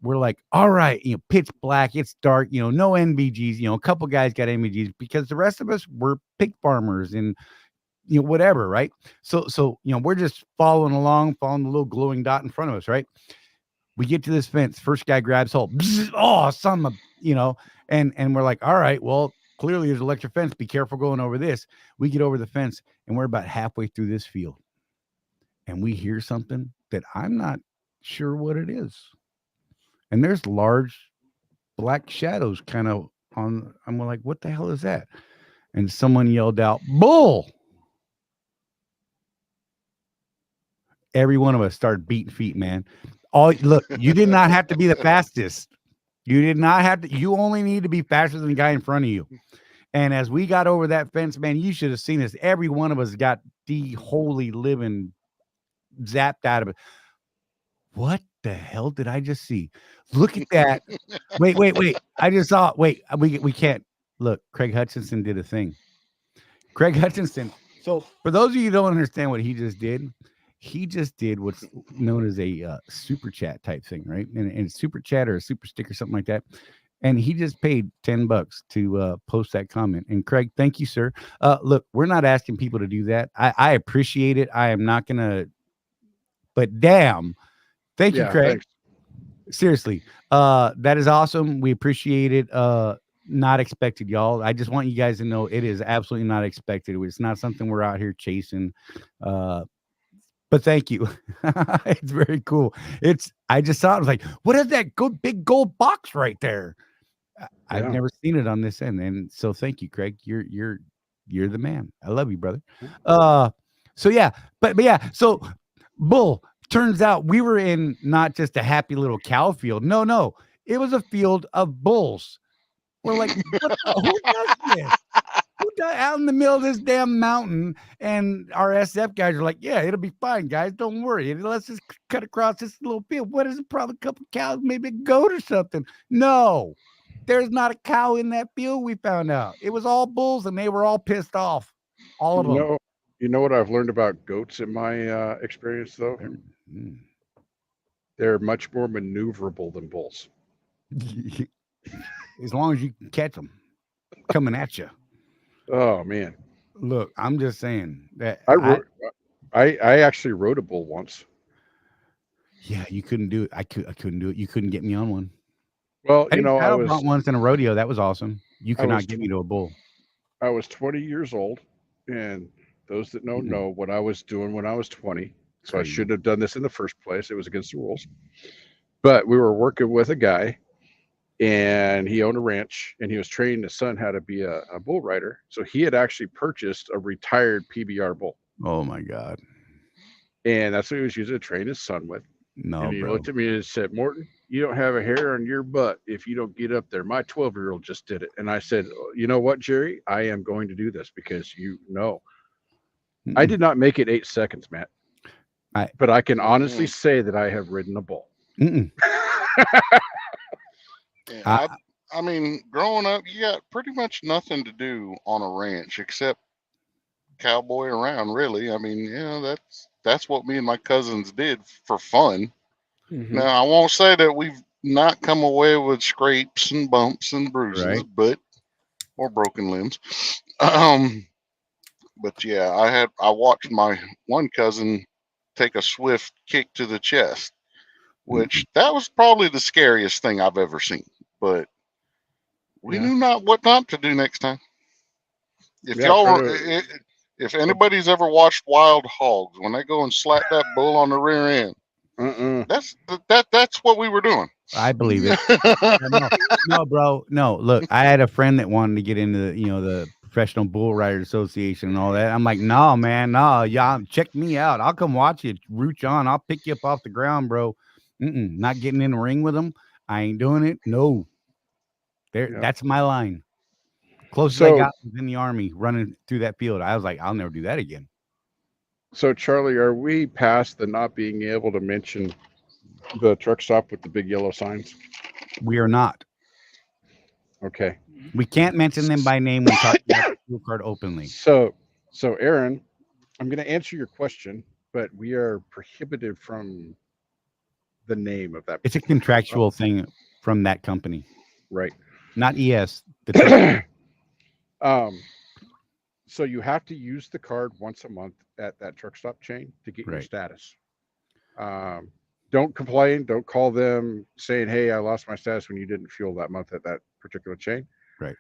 we're like, all right, pitch black, it's dark, no NVGs, a couple guys got NVGs because the rest of us were pig farmers and whatever, right? So we're just following the little glowing dot in front of us, right? We get to this fence, first guy grabs hold. Bzz, oh, and we're like, all right, well, clearly there's an electric fence. Be careful going over this. We get over the fence and we're about halfway through this field. And we hear something that I'm not sure what it is. And there's large black shadows kind of on. I'm like, what the hell is that? And someone yelled out, bull. Every one of us started beating feet, man. Look, you did not have to be the fastest. You did not have to. You only need to be faster than the guy in front of you. And as we got over that fence, man, you should have seen us. Every one of us got the holy living zapped out of it. What the hell did I just see? Look at that. Wait. I just saw it. Wait, we can't. Look, Craig Hutchinson did a thing. Craig Hutchinson. So for those of you who don't understand what he just did what's known as a super chat type thing, right? And super chat or a super sticker, something like that. And he just paid $10 to post that comment. And Craig, thank you, sir. Look, we're not asking people to do that. I appreciate it. I am not going to, but damn. Thank you, Craig. Thanks. Seriously. That is awesome. We appreciate it. Not expected, y'all. I just want you guys to know it is absolutely not expected. It's not something we're out here chasing. But thank you. It's very cool. I just saw it. I was like, what is that good big gold box right there? I've never seen it on this end. And so thank you, Craig. You're the man. I love you, brother. So yeah, but yeah, so bull. Turns out we were in not just a happy little cow field. No. It was a field of bulls. We're like, who does this? Out in the middle of this damn mountain? And our SF guys are like, yeah, it'll be fine, guys. Don't worry. Let's just cut across this little field. What is it? Probably a couple cows, maybe a goat or something. No. There's not a cow in that field. We found out it was all bulls, and they were all pissed off, all of You them. know, you know what I've learned about goats in my experience, though? Mm. They're much more maneuverable than bulls. As long as you can catch them coming at you. Oh man, Look, I'm just saying that I rode. I actually rode a bull once. yeah, you couldn't do it. I couldn't do it. You couldn't get me on one. Well, I you did know, cattle brought once in a rodeo. That was awesome. You I could was not get me to a bull. I was 20 years old, and those that don't Mm, know what I was doing when I was 20, so I crazy. shouldn't have done this in the first place. It was against the rules. But we were working with a guy, and he owned a ranch, and he was training his son how to be a bull rider. So he had actually purchased a retired PBR bull, Oh my God. and that's what he was using to train his son with. No, And he bro. looked at me and said, "Morton, you don't have a hair on your butt if you don't get up there. My 12-year-old just did it." And I said, "You know what, Jerry? I am going to do this because you know." I Mm-mm. did not make it 8 seconds, Matt, I but I can honestly Mm. say that I have ridden a bull. mm-mm. Yeah, I I mean, growing up, you got pretty much nothing to do on a ranch except cowboy around. Really, I mean, that's what me and my cousins did for fun. Mhm. Now, I won't say that we've not come away with scrapes and bumps and bruises, right. but or broken limbs. Um, but yeah, I watched my one cousin take a swift kick to the chest, Mm-mm. which that was probably the scariest thing I've ever seen. But we Yeah. knew not what not to do next time. If Yeah. y'all Try were, to. if anybody's ever watched Wild Hogs, when they go and slap that bull on the rear end, Uh-uh. that's what we were doing. I believe it. Yeah, no, bro. No, look, I had a friend that wanted to get into the Professional Bull Rider Association and all that. I'm like, no, man, no, y'all check me out. I'll come watch you root you on. I'll pick you up off the ground, bro. Not getting in the ring with them. I ain't doing it. No, Yeah. that's my line. Closest I So, got was in the army running through that field. I was like, I'll never do that again. so Charlie, are we past the not being able to mention the truck stop with the big yellow signs? We are not. Okay. We can't mention them by name when talking about the fuel card openly. So, Aaron, I'm going to answer your question, but we are prohibited from the name of that It's a particular truck stop. contractual thing from that company, Right. not ES. The truck. So you have to use the card once a month at that truck stop chain to get your Right. status. Don't complain. Don't call them saying, "Hey, I lost my status" when you didn't fuel that month at that particular chain. Right.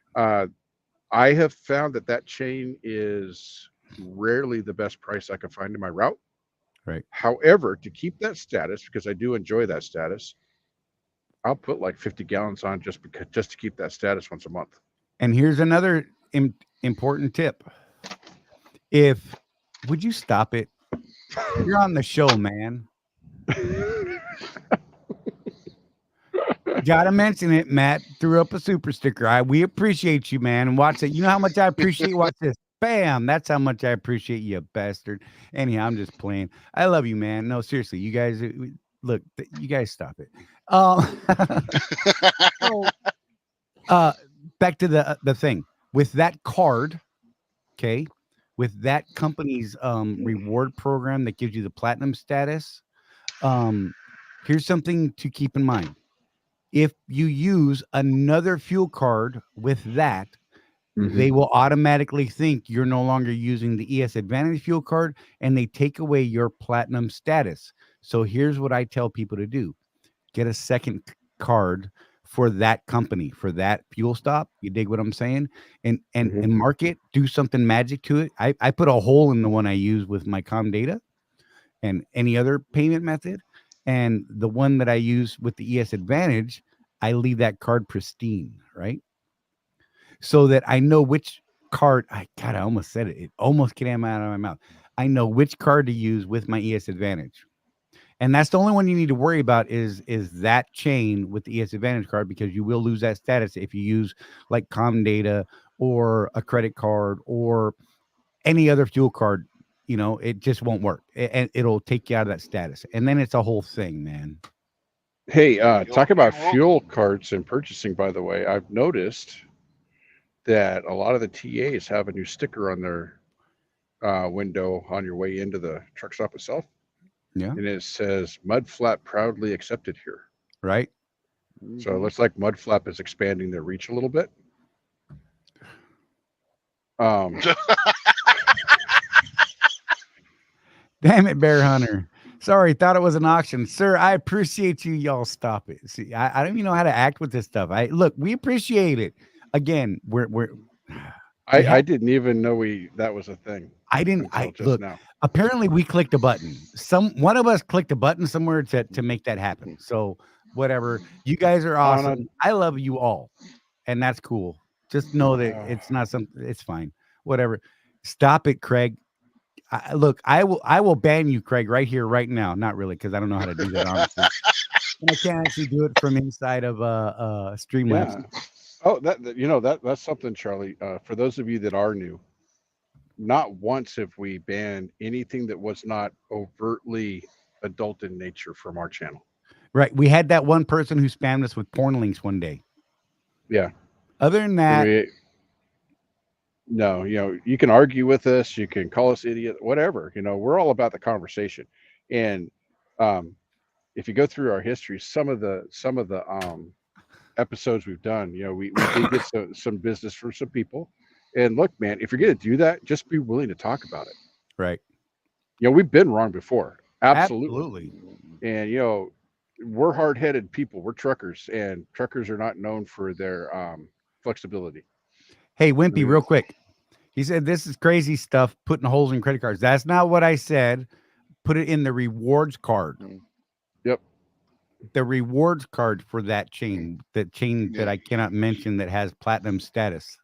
I have found that chain is rarely the best price I can find in my route. Right. However, to keep that status, because I do enjoy that status, I'll put like 50 gallons on just to keep that status once a month. And here's another important tip. Would you stop it? You're on the show, man. Gotta mention it. Matt threw up a super sticker. We appreciate you, man. And watch it. You know how much I appreciate. Watch this. Bam. That's how much I appreciate you, bastard. Anyhow, I'm just playing. I love you, man. No, seriously, you guys. Look, you guys stop it. So, back to the thing with that card. Okay, with that company's reward program that gives you the platinum status. Here's something to keep in mind. If you use another fuel card with that, they will automatically think you're no longer using the ES Advantage fuel card, and they take away your platinum status. So here's what I tell people to do. Get a second card for that company, for that fuel stop. You dig what I'm saying? And mark it, do something magic to it. I put a hole in the one I use with my com data and any other payment method. And the one that I use with the ES Advantage, I leave that card pristine, right? So that I know which card. I almost said it. It almost came out of my mouth. I know which card to use with my ES Advantage. And that's the only one you need to worry about is that chain with the ES Advantage card, because you will lose that status if you use like com data or a credit card or any other fuel card. It just won't work, and it'll take you out of that status, and then it's a whole thing, man. Hey, talk about You'll fuel cards and purchasing. By the way, I've noticed that a lot of the TAs have a new sticker on their window on your way into the truck stop itself, Yeah. and it says "Mud Flap proudly accepted here." Right. So it looks like Mud Flap is expanding their reach a little bit. Um, Damn it, Bear Hunter. Sorry, thought it was an auction. Sir, I appreciate you. Y'all stop it. See, I don't even know how to act with this stuff. We appreciate it. Again, we're we I have didn't even know that was a thing I didn't until I just look, now. apparently we clicked a button. One of us clicked a button somewhere to make that happen. So whatever. You guys are On a awesome. I love you all. And that's cool. Just know that it's not something, it's fine. Whatever. Stop it, Craig. Look, I will ban you, Craig, right here, right now. Not really, because I don't know how to do that, honestly. And I can't actually do it from inside of Streamlabs. yeah. Oh, that's something, Charlie. For those of you that are new, not once have we banned anything that was not overtly adult in nature from our channel. Right. We had that one person who spammed us with porn links one day. Yeah. Other than that, No, you can argue with us, you can call us idiot, whatever. We're all about the conversation. And um, if you go through our history, some of the episodes we've done, we did get some business from some people. And look, man, if you're going to do that, just be willing to talk about it. right. We've been wrong before. Absolutely. Absolutely. And, we're hard headed people. We're truckers, and truckers are not known for their flexibility. Hey, Wimpy, real quick. He said, this is crazy stuff, putting holes in credit cards. That's not what I said. Put it in the rewards card. Yep. The rewards card for that chain, that I cannot mention that has platinum status.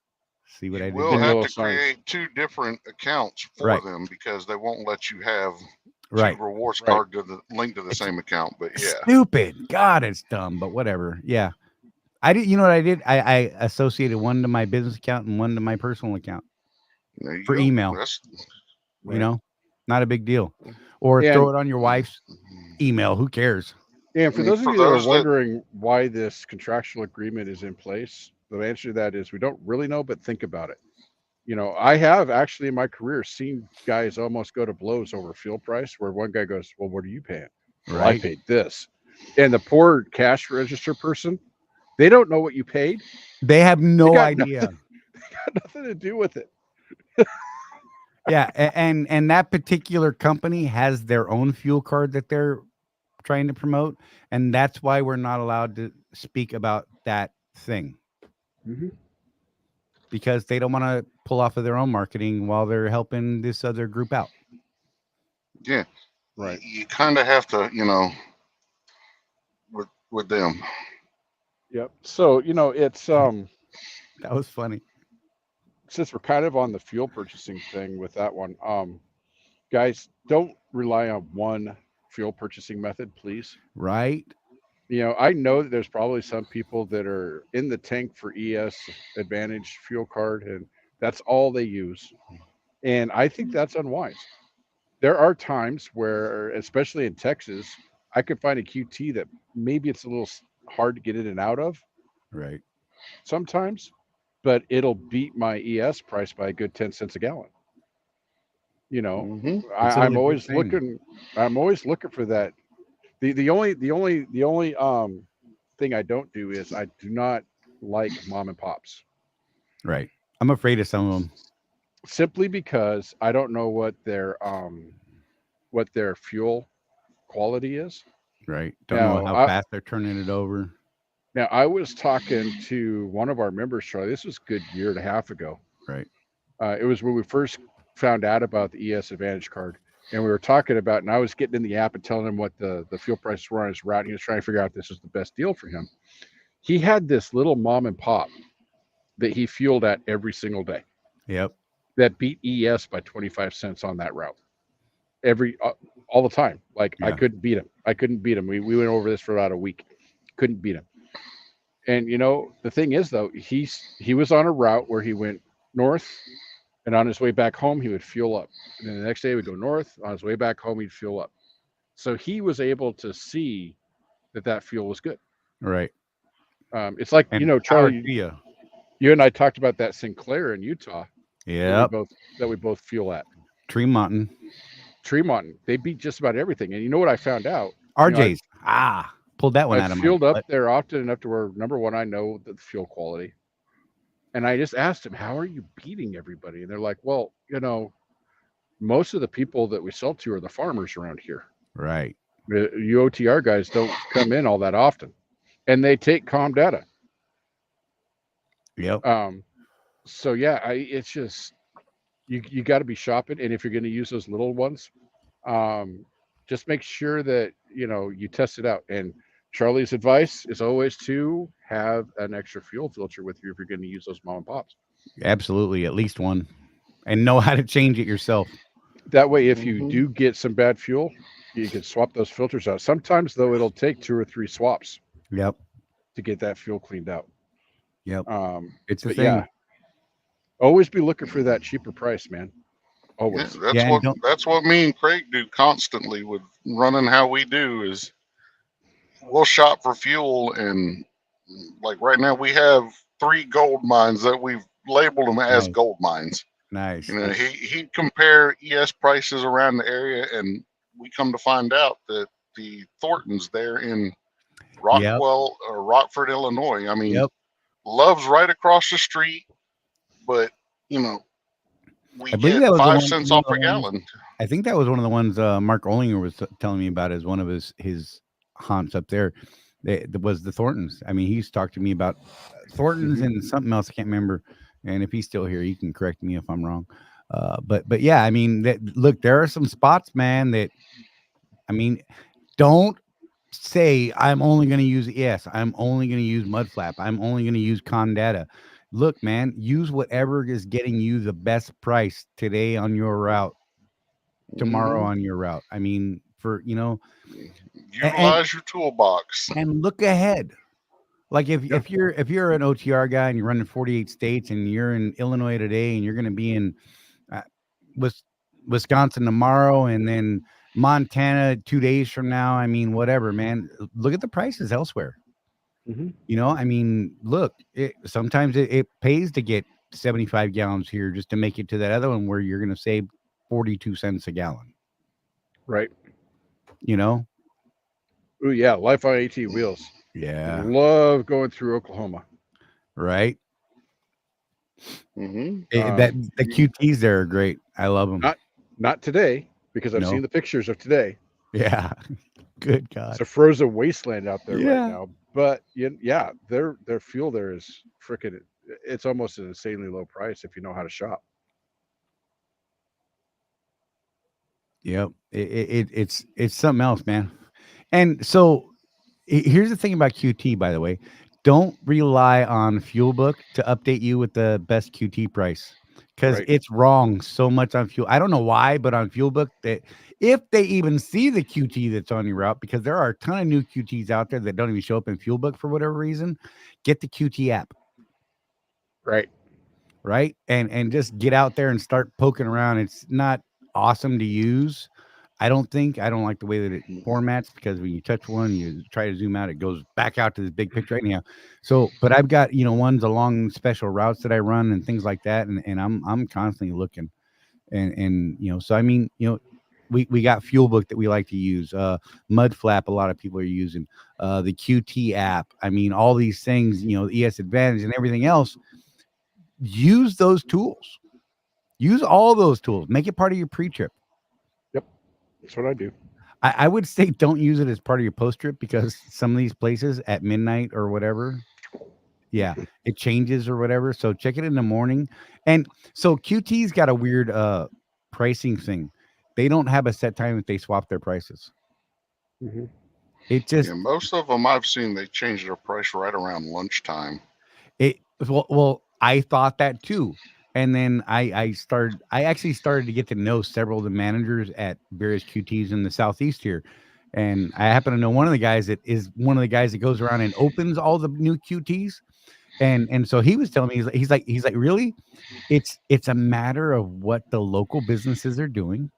See what I did? We'll have to create two different accounts for them because they won't let you have two rewards card linked to the same account. But yeah, stupid. God, it's dumb. But whatever. Yeah, I did. You know what I did? I associated one to my business account and one to my personal account for email. Not a big deal. Or throw it on your wife's email. Who cares? And for those of you that are wondering why this contractual agreement is in place, the answer to that is we don't really know, but think about it. I have actually in my career seen guys almost go to blows over fuel price, where one guy goes, well, what are you paying? Well, I paid this. And the poor cash register person, they don't know what you paid. They have no idea. They got nothing to do with it. Yeah. And that particular company has their own fuel card that they're trying to promote. And that's why we're not allowed to speak about that thing. Mm-hmm. Because they don't want to pull off of their own marketing while they're helping this other group out. Yeah. Right. You kind of have to, with them. Yep. So, it's that was funny. Since we're kind of on the fuel purchasing thing with that one, guys, don't rely on one fuel purchasing method, please. Right. I know that there's probably some people that are in the tank for ES Advantage fuel card, and that's all they use. And I think that's unwise. There are times where, especially in Texas, I could find a QT that maybe it's a little hard to get in and out of. Right. Sometimes, but it'll beat my ES price by a good 10 cents a gallon. I'm always looking. I'm always looking for that. The only thing I don't do is I do not like mom and pops. Right. I'm afraid of some of them. Simply because I don't know what their fuel quality is. Right. Don't know how fast they're turning it over. Now, I was talking to one of our members, Charlie. This was a good year and a half ago. Right. It was when we first found out about the ES Advantage card. And we were talking about, and I was getting in the app and telling him what the fuel prices were on his route. And he was trying to figure out if this was the best deal for him. He had this little mom and pop that he fueled at every single day. Yep. That beat ES by 25 cents on that route. All the time. Like, yeah. I couldn't beat him. We went over this for about a week. Couldn't beat him. And, the thing is, though, he was on a route where he went north. And on his way back home, he would fuel up. And then the next day, he would go north. On his way back home, he'd fuel up. So he was able to see that fuel was good. Right. It's like, And power Charlie, to you. you and I talked about that Sinclair in Utah Yep. that we both fuel at. Tremont. Tremont, they beat just about everything. And you know what I found out? RJ's. Pulled that one I've out of my fueled up butt. there often enough to where, number one, I know the fuel quality. And I just asked them, how are you beating everybody? And they're like, well, most of the people that we sell to are the farmers around here. Right. The UOTR guys don't come in all that often. And they take calm data. Yep. So yeah, it's just you got to be shopping, and if you're going to use those little ones, just make sure that you test it out. And Charlie's advice is always to have an extra fuel filter with you if you're going to use those mom and pops. Absolutely, at least one, and know how to change it yourself. That way, if you do get some bad fuel, you can swap those filters out. Sometimes though, it'll take 2 or 3 swaps. Yep. To get that fuel cleaned out. Yep. It's a but thing. Yeah, always be looking for that cheaper price, man. Always. Yeah, that's what me and Craig do constantly with running how we do is we'll shop for fuel, and like right now we have 3 gold mines that we've labeled them as gold mines. Nice. He'd compare ES prices around the area, and we come to find out that the Thorntons there in Rockwell or Rockford, Illinois. I mean, Love's right across the street, but we get 5 cents off per gallon. I think that was one of the ones Mark Olinger was telling me about as one of his haunts up there. That was the Thorntons. I mean, he's talked to me about Thorntons and something else. I can't remember. And if he's still here, he can correct me if I'm wrong. But yeah, I mean, look, there are some spots, man, that, I mean, don't say I'm only going to use I'm only going to use mud flap. I'm only going to use Condata. Look, man, use whatever is getting you the best price today on your route, tomorrow on your route. I mean, utilize your toolbox and look ahead. Like if you're an OTR guy and you're running 48 states and you're in Illinois today and you're going to be in Wisconsin tomorrow and then Montana 2 days from now, I mean, whatever, man, look at the prices elsewhere. I mean, look, sometimes it pays to get 75 gallons here just to make it to that other one where you're going to save 42 cents a gallon. Right. Oh yeah, life on AT wheels. Yeah. Love going through Oklahoma. Right. The QTs there are great. I love them. Not today, because I've seen the pictures of today. Yeah. Good God. It's a frozen wasteland out there right now. But yeah, their fuel there is freaking, it's almost an insanely low price if you know how to shop. Yep. It's something else, man. And so here's the thing about QT, by the way. Don't rely on Fuelbook to update you with the best QT price, because it's wrong so much on fuel. I don't know why, but on Fuelbook, that if they even see the QT that's on your route, because there are a ton of new QTs out there that don't even show up in Fuelbook for whatever reason, get the QT app. Right. And just get out there and start poking around. It's not awesome to use. I don't like the way that it formats, because when you touch one, you try to zoom out, it goes back out to this big picture anyhow. So, but I've got, ones along special routes that I run and things like that. And I'm constantly looking and so, I mean, we got Fuelbook that we like to use, Mud Flap. A lot of people are using, the QT app. I mean, all these things, ES Advantage and everything else, use those tools, use all those tools, make it part of your pre-trip. That's what I do. I would say don't use it as part of your post trip, because some of these places at midnight or whatever, it changes or whatever. So check it in the morning. And so QT's got a weird pricing thing. They don't have a set time that they swap their prices. It just most of them I've seen, they change their price right around lunchtime. Well, I thought that too. And then I actually started to get to know several of the managers at various QTs in the Southeast here. And I happen to know one of the guys that is one of the guys that goes around and opens all the new QTs. And so he was telling me, he's like, really, it's a matter of what the local businesses are doing,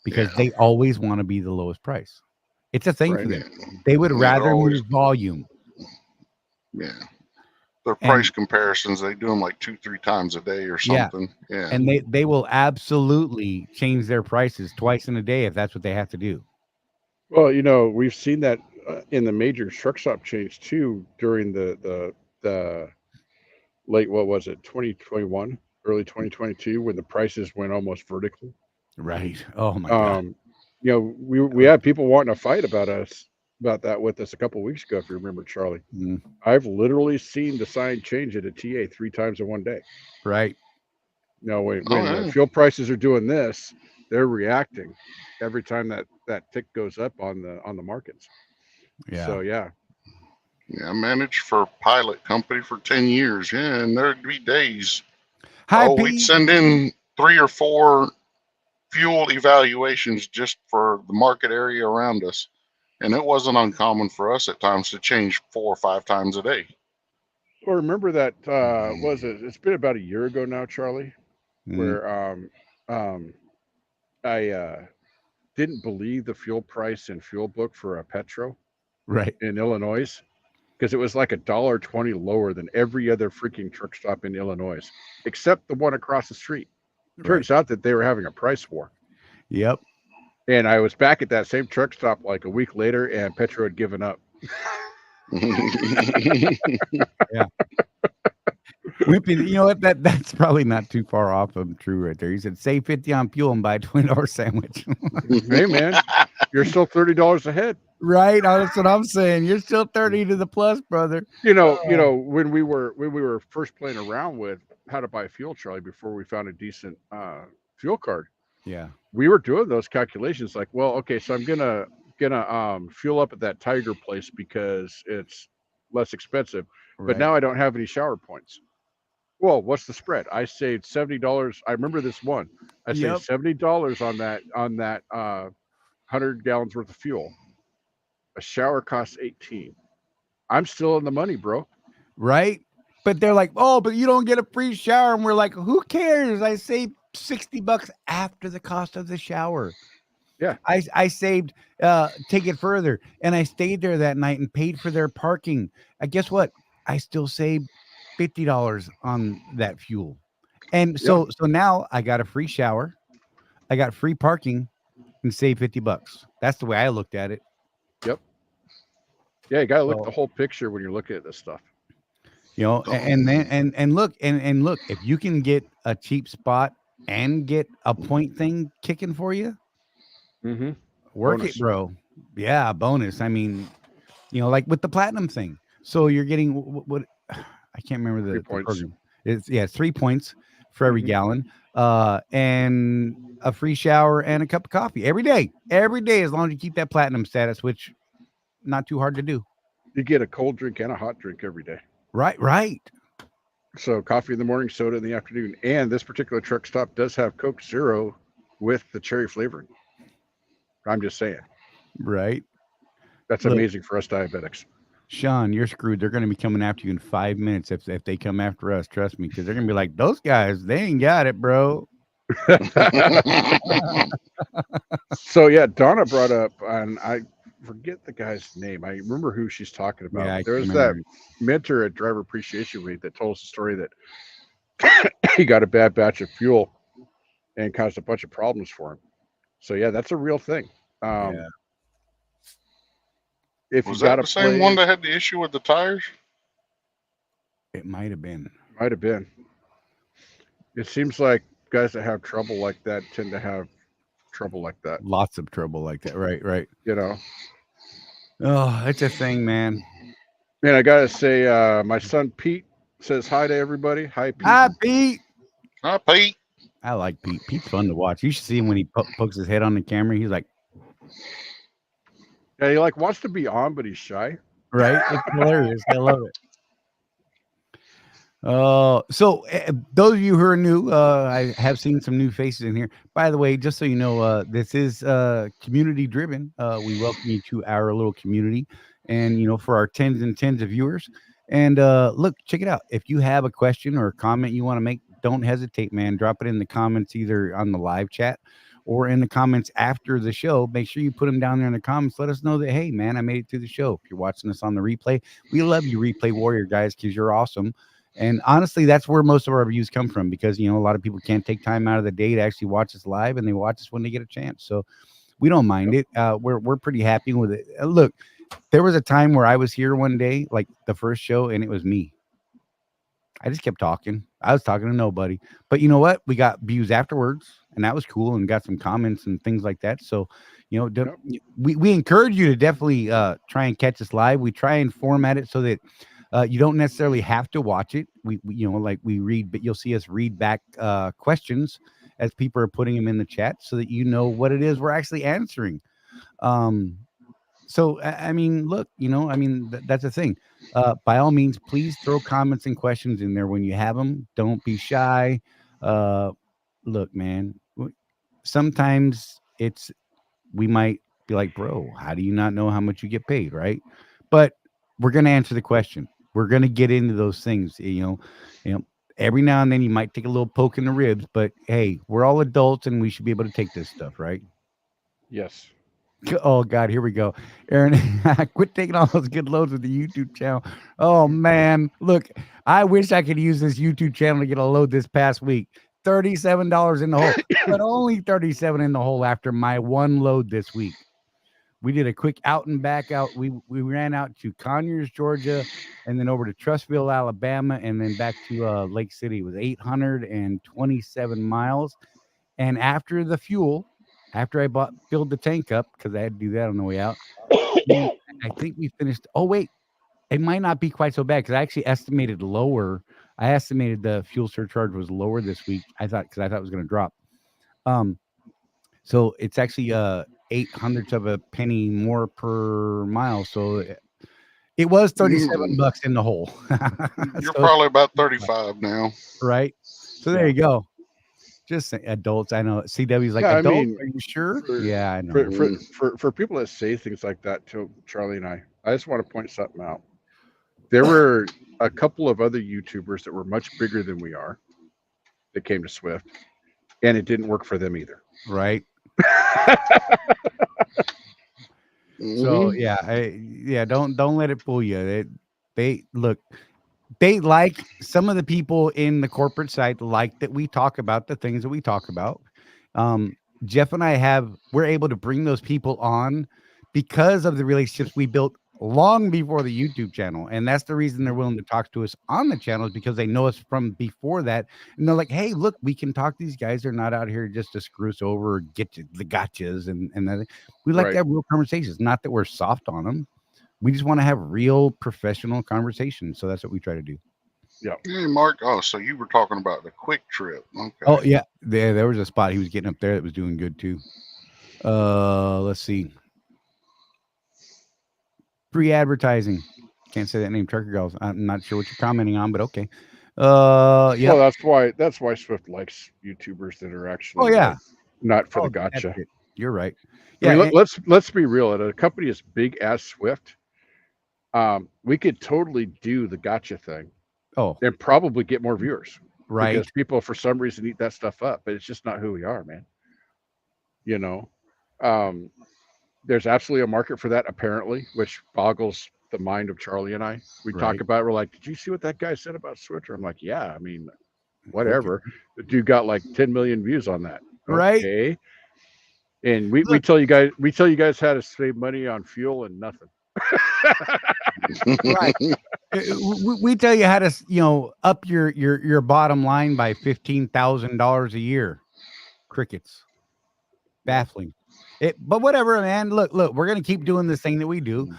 because they always want to be the lowest price. It's a thing Right. for them. Yeah, They would yeah, they're rather always move volume. yeah. Their And price comparisons, they do them like 2-3 times a day or yeah, something. Yeah. and they will absolutely change their prices twice in a day if that's what they have to do. Well, we've seen that in the major truck stop chains too during the late, what was it, 2021, early 2022, when the prices went almost vertical. Right. Oh my God. We had people wanting to fight about that with us a couple of weeks ago, if you remember, Charlie. Mm, I've literally seen the sign change at a TA 3 times in one day. right. When Oh the yeah. fuel prices are doing this, they're reacting every time that tick goes up on the markets. Yeah. So yeah, Yeah, I managed for a pilot company for 10 years. Yeah, and there'd be days. Hi, Oh, we'd Pete. send in 3 or 4 fuel evaluations just for the market area around us. And it wasn't uncommon for us at times to change 4 or 5 times a day. well, remember that was it? It's been about a year ago now, Charlie, Mm, where I didn't believe the fuel price in fuel book for a Petro right. in Illinois, because it was like $1.20 lower than every other freaking truck stop in Illinois, except the one across the street. Right. Turns out that they were having a price war. Yep. And I was back at that same truck stop like a week later, and Petro had given up. Yeah. Wimpy, you know what? That's probably not too far off of true right there. He said, save 50 on fuel and buy a $20 sandwich. Hey man, you're still $30 ahead. Right. That's what I'm saying. You're still 30 to the plus, brother. When we were first playing around with how to buy fuel, Charlie, before we found a decent fuel card, Yeah. we were doing those calculations like, well, okay, so I'm gonna fuel up at that Tiger place because it's less expensive, but Right. now I don't have any shower points. Well, what's the spread? I saved $70. I remember this one. I Yep. saved $70 on that 100 gallons worth of fuel. A shower costs 18. I'm still in the money, bro. Right. But they're like, oh, but you don't get a free shower. And we're like, who cares? I saved $60 after the cost of the shower. Yeah. I saved, take it further. And I stayed there that night and paid for their parking. Guess what? I still saved $50 on that fuel. And so now I got a free shower. I got free parking and saved $50. That's the way I looked at it. Yep. Yeah, you gotta look at the whole picture when you're looking at this stuff. And then and look, if you can get a cheap spot and get a point thing kicking for you, work Bonus. it, bro. Yeah, bonus. I mean, like with the platinum thing. So you're getting what I can't remember the program. It's 3 points for every gallon, and a free shower and a cup of coffee every day, as long as you keep that platinum status, which not too hard to do. You get a cold drink and a hot drink every day. Right. So coffee in the morning, soda in the afternoon, and this particular truck stop does have Coke Zero with the cherry flavoring. I'm just saying. Right. That's amazing for us diabetics. Sean, you're screwed. They're going to be coming after you in 5 minutes if they come after us. Trust me, because they're going to be like, those guys, they ain't got it, bro. So yeah, Donna brought up, and I forget the guy's name. I remember who she's talking about. Yeah, There's that mentor at Driver Appreciation Week that told us the story that he got a bad batch of fuel and caused a bunch of problems for him. So yeah, that's a real thing. If Was you got that the same one that had the issue with the tires? It might have been. It seems like guys that have trouble like that tend to have trouble like that. Lots of trouble like that. Right. Oh, it's a thing, man. Man, I gotta say, my son Pete says hi to everybody. Hi, Pete. Hi, Pete. Hi, Pete. I like Pete. Pete's fun to watch. You should see him when he pokes his head on the camera. He's like, yeah, he wants to be on, but he's shy. Right? It's hilarious. I love it. So those of you who are new, I have seen some new faces in here. By the way, just so you know, this is community driven. We welcome you to our little community, and for our tens and tens of viewers. And look, check it out. If you have a question or a comment you want to make, don't hesitate, man. Drop it in the comments either on the live chat or in the comments after the show, make sure you put them down there in the comments. Let us know that, hey, man, I made it through the show. If you're watching us on the replay, we love you, Replay Warrior guys, because you're awesome. And honestly, that's where most of our views come from, because, a lot of people can't take time out of the day to actually watch us live, and they watch us when they get a chance. So we don't mind it. We're pretty happy with it. Look, there was a time where I was here one day, like the first show, and it was me. I just kept talking. I was talking to nobody. But you know what? We got views afterwards, and that was cool, and got some comments and things like that. So, we encourage you to definitely try and catch us live. We try and format it so that you don't necessarily have to watch it. We like we read, but you'll see us read back questions as people are putting them in the chat, so that you know what it is we're actually answering. So, I mean, look, that's the thing. By all means, please throw comments and questions in there when you have them. Don't be shy. Look, man, sometimes we might be like, bro, how do you not know how much you get paid, right? But we're going to answer the question. We're going to get into those things, every now and then you might take a little poke in the ribs, but hey, we're all adults and we should be able to take this stuff, right? Yes. Oh God, here we go. Aaron, quit taking all those good loads with the YouTube channel. Oh man, look, I wish I could use this YouTube channel to get a load this past week. $37 in the hole, but only 37 in the hole after my one load this week. We did a quick out and back out. We ran out to Conyers, Georgia, and then over to Trussville, Alabama, and then back to Lake City. It was 827 miles. And after the fuel, after I filled the tank up, because I had to do that on the way out, I think we finished. Oh, wait, it might not be quite so bad, because I actually estimated lower. I estimated the fuel surcharge was lower this week. I thought it was going to drop. So it's actually 0.08 of a penny more per mile. So it was $37 in the hole. You're probably about 35 now, right? So there you go. Just adults. I know CW's like, adults, are you sure? Yeah, I know. For people that say things like that to Charlie and I just want to point something out. There were a couple of other YouTubers that were much bigger than we are that came to Swift, and it didn't work for them either. Right. So don't let it fool you. They look. They like, some of the people in the corporate side like that we talk about the things that we talk about. Jeff and I we're able to bring those people on because of the relationships we built long before the YouTube channel. And that's the reason they're willing to talk to us on the channel, is because they know us from before that. And they're like, hey, look, we can talk to these guys. They're not out here just to screw us over or get the gotchas. And that. We like to have real conversations, not that we're soft on them. We just want to have real professional conversations. So that's what we try to do. Yeah. Hey, Mark. Oh, so you were talking about the quick trip. Okay. Oh, yeah. There was a spot he was getting up there that was doing good too. Let's see. Free advertising. Can't say that name, Trucker Girls. I'm not sure what you're commenting on, but okay. Yeah. Well, that's why Swift likes YouTubers that are actually not for the gotcha. You're right. Yeah. I mean, let's be real. At a company as big as Swift, we could totally do the gotcha thing. Oh, and probably get more viewers, right? Because people, for some reason, eat that stuff up, but it's just not who we are, man. There's absolutely a market for that, apparently, which boggles the mind of Charlie and I. We talk about it, we're like, did you see what that guy said about Switcher? I'm like, yeah, I mean, whatever. Okay. The dude got like 10 million views on that. Okay. Right. And we tell you guys how to save money on fuel and nothing. Right. We tell you how to, up your bottom line by $15,000 a year. Crickets. Baffling. But whatever, man. Look, we're gonna keep doing this thing that we do.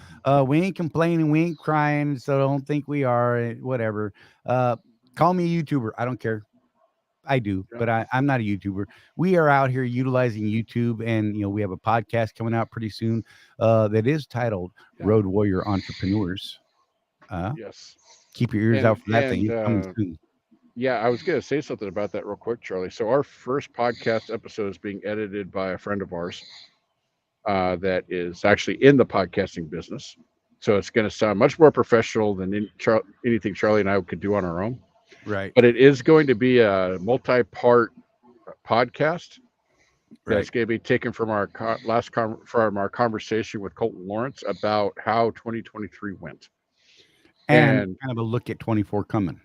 We ain't complaining, we ain't crying, so don't think we are. Whatever. Call me a YouTuber. I don't care. I do, but I'm not a YouTuber. We are out here utilizing YouTube, and we have a podcast coming out pretty soon that is titled Road Warrior Entrepreneurs. Yes. Keep your ears out for that thing. Coming soon. Yeah, I was going to say something about that real quick, Charlie. So our first podcast episode is being edited by a friend of ours that is actually in the podcasting business. So it's going to sound much more professional than anything Charlie and I could do on our own. Right. But it is going to be a multi-part podcast. That's Right. going to be taken from our from our conversation with Colton Lawrence about how 2023 went. And And kind of a look at 24 coming.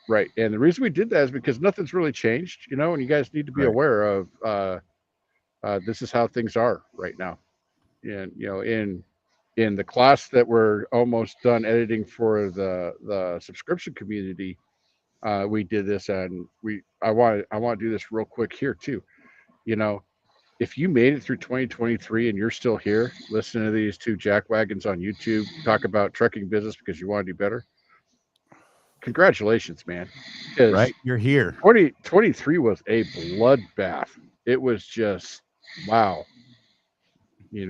right, and the reason we did that is because nothing's really changed, and you guys need to be Right. aware of this is how things are right now. And in the class that we're almost done editing for the subscription community, we did this, and I want to do this real quick here too. If you made it through 2023 and you're still here listening to these two jackwagons on YouTube talk about trucking business because you want to do better, congratulations, man. Because Right. You're here. 2023 was a bloodbath. It was just wow. We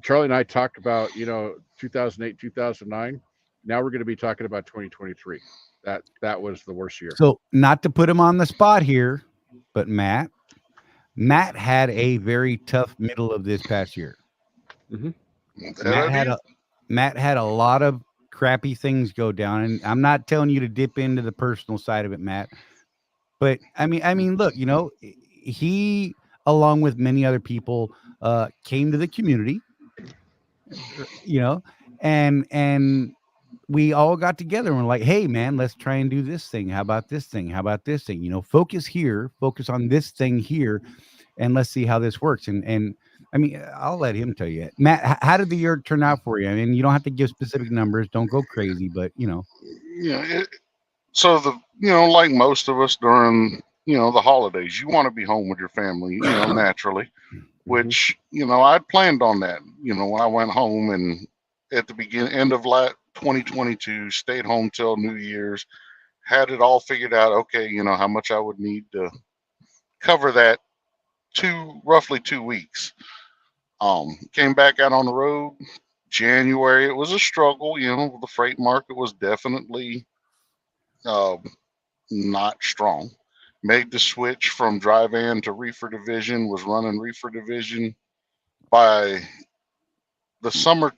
Charlie and I talked about 2008, 2009. Now we're going to be talking about 2023. That was the worst year. So not to put him on the spot here, but Matt had a very tough middle of this past year. Mm-hmm. Matt had a Matt had a lot of crappy things go down, and I'm not telling you to dip into the personal side of it, Matt. But I mean, look, he, along with many other people, came to the community, and we all got together and we're like, hey, man, let's try and do this thing. How about this thing? How about this thing? Focus here, focus on this thing here, and let's see how this works. And I mean, I'll let him tell you. Matt, how did the year turn out for you? I mean, you don't have to give specific numbers. Don't go crazy, but So like most of us during the holidays, you want to be home with your family, naturally. Which I'd planned on that. When I went home and at the end of 2022, stayed home till New Year's, had it all figured out. Okay, how much I would need to cover that roughly 2 weeks. Came back out on the road. January, it was a struggle. The freight market was definitely not strong. Made the switch from dry van to reefer division, was running reefer division. By the summer,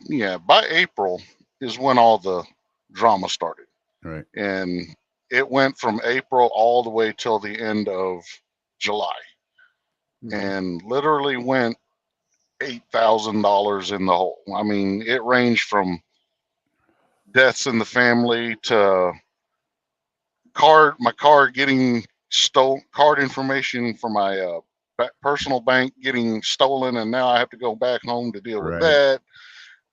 by April is when all the drama started. right. And it went from April all the way till the end of July. And literally went $8,000 in the hole. I mean, it ranged from deaths in the family to my card getting stolen, card information for my personal bank getting stolen, and now I have to go back home to deal with Right. that.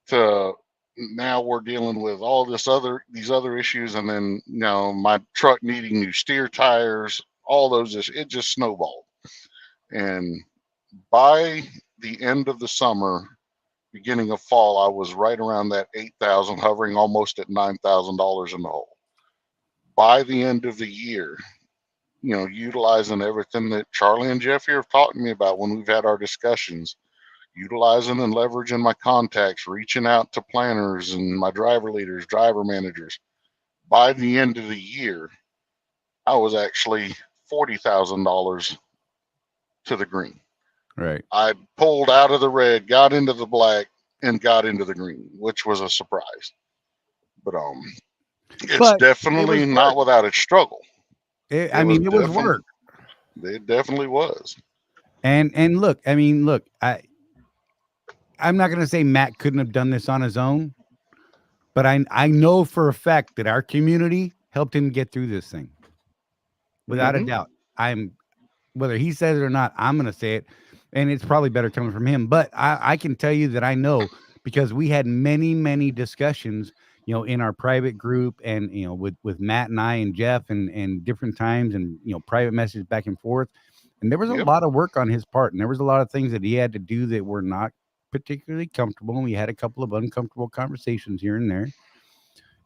To now we're dealing with all these other issues, and then my truck needing new steer tires, all those. It just snowballed, and by the end of the summer, beginning of fall, I was right around that 8,000, hovering almost at $9,000 in the hole. By the end of the year, utilizing everything that Charlie and Jeff here have talked to me about when we've had our discussions, utilizing and leveraging my contacts, reaching out to planners and my driver leaders, driver managers. By the end of the year, I was actually $40,000 to the green. Right. I pulled out of the red, got into the black, and got into the green, which was a surprise. But it's definitely not without its struggle. It was work. It definitely was. And look, I'm not going to say Matt couldn't have done this on his own, but I know for a fact that our community helped him get through this thing. Without a doubt. Whether he says it or not, I'm going to say it, and it's probably better coming from him. But I can tell you that I know, because we had many, many discussions, in our private group, and with Matt and I and Jeff, and different times, and private messages back and forth. And there was a lot of work on his part, and there was a lot of things that he had to do that were not particularly comfortable. And we had a couple of uncomfortable conversations here and there.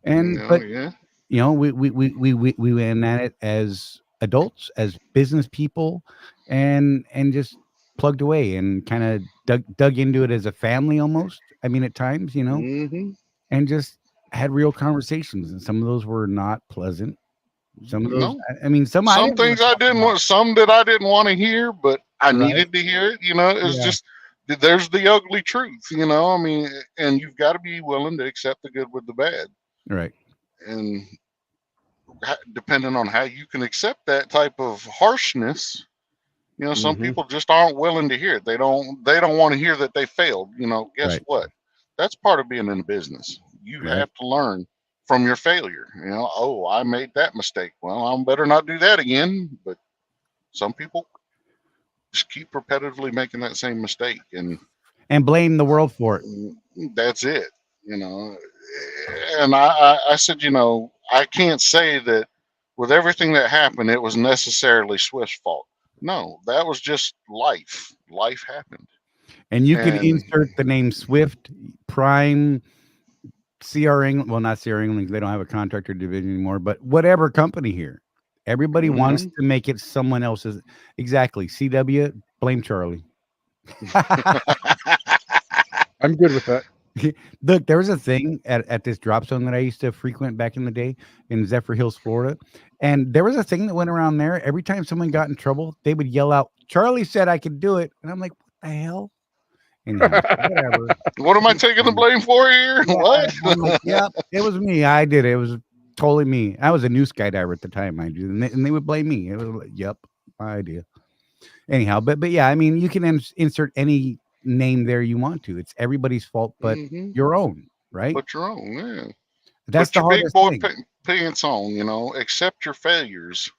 And we went at it as adults, as business people, and just plugged away and kind of dug into it as a family almost. I mean, at times, and just had real conversations, and some of those were not pleasant. Some of those, some things I didn't want, some that I didn't want to hear, but I needed to hear it. It's just, there's the ugly truth, and you've got to be willing to accept the good with the bad. Right. And depending on how you can accept that type of harshness, You know, some Mm-hmm. people just aren't willing to hear it. They don't want to hear that they failed. You know, guess Right. what? That's part of being in business. You Right. have to learn from your failure. You know, oh, I made that mistake. Well, I better not do that again. But some people just keep repetitively making that same mistake, and And blame the world for it. that's it. You know, and I said, you know, I can't say that with everything that happened, it was necessarily Swift's fault. No, that was just life. Life happened, And you could and insert the name Swift, Prime, CR England. Well, not CR England, 'cause they don't have a contractor division anymore, but whatever company here. Everybody wants mhm. to make it someone else's. Exactly. CW, blame Charlie. I'm good with that. Look, there was a thing at this drop zone that I used to frequent back in the day in Zephyr Hills, Florida. And there was a thing that went around there. Every time someone got in trouble, they would yell out, Charlie said I could do it. And I'm like, what the hell? Anyhow, whatever. What am I taking the blame for here? Yeah, What? I'm like, yeah, it was me. I did it. It was totally me. I was a new skydiver at the time, mind you, and they would blame me. It was like, yep, my idea. Anyhow, but yeah, I mean, you can insert any name there you want to. It's everybody's fault, but Hmm. your own, right? But your own, yeah. That's Put the your big hardest boy thing. pants on. You know, accept your failures,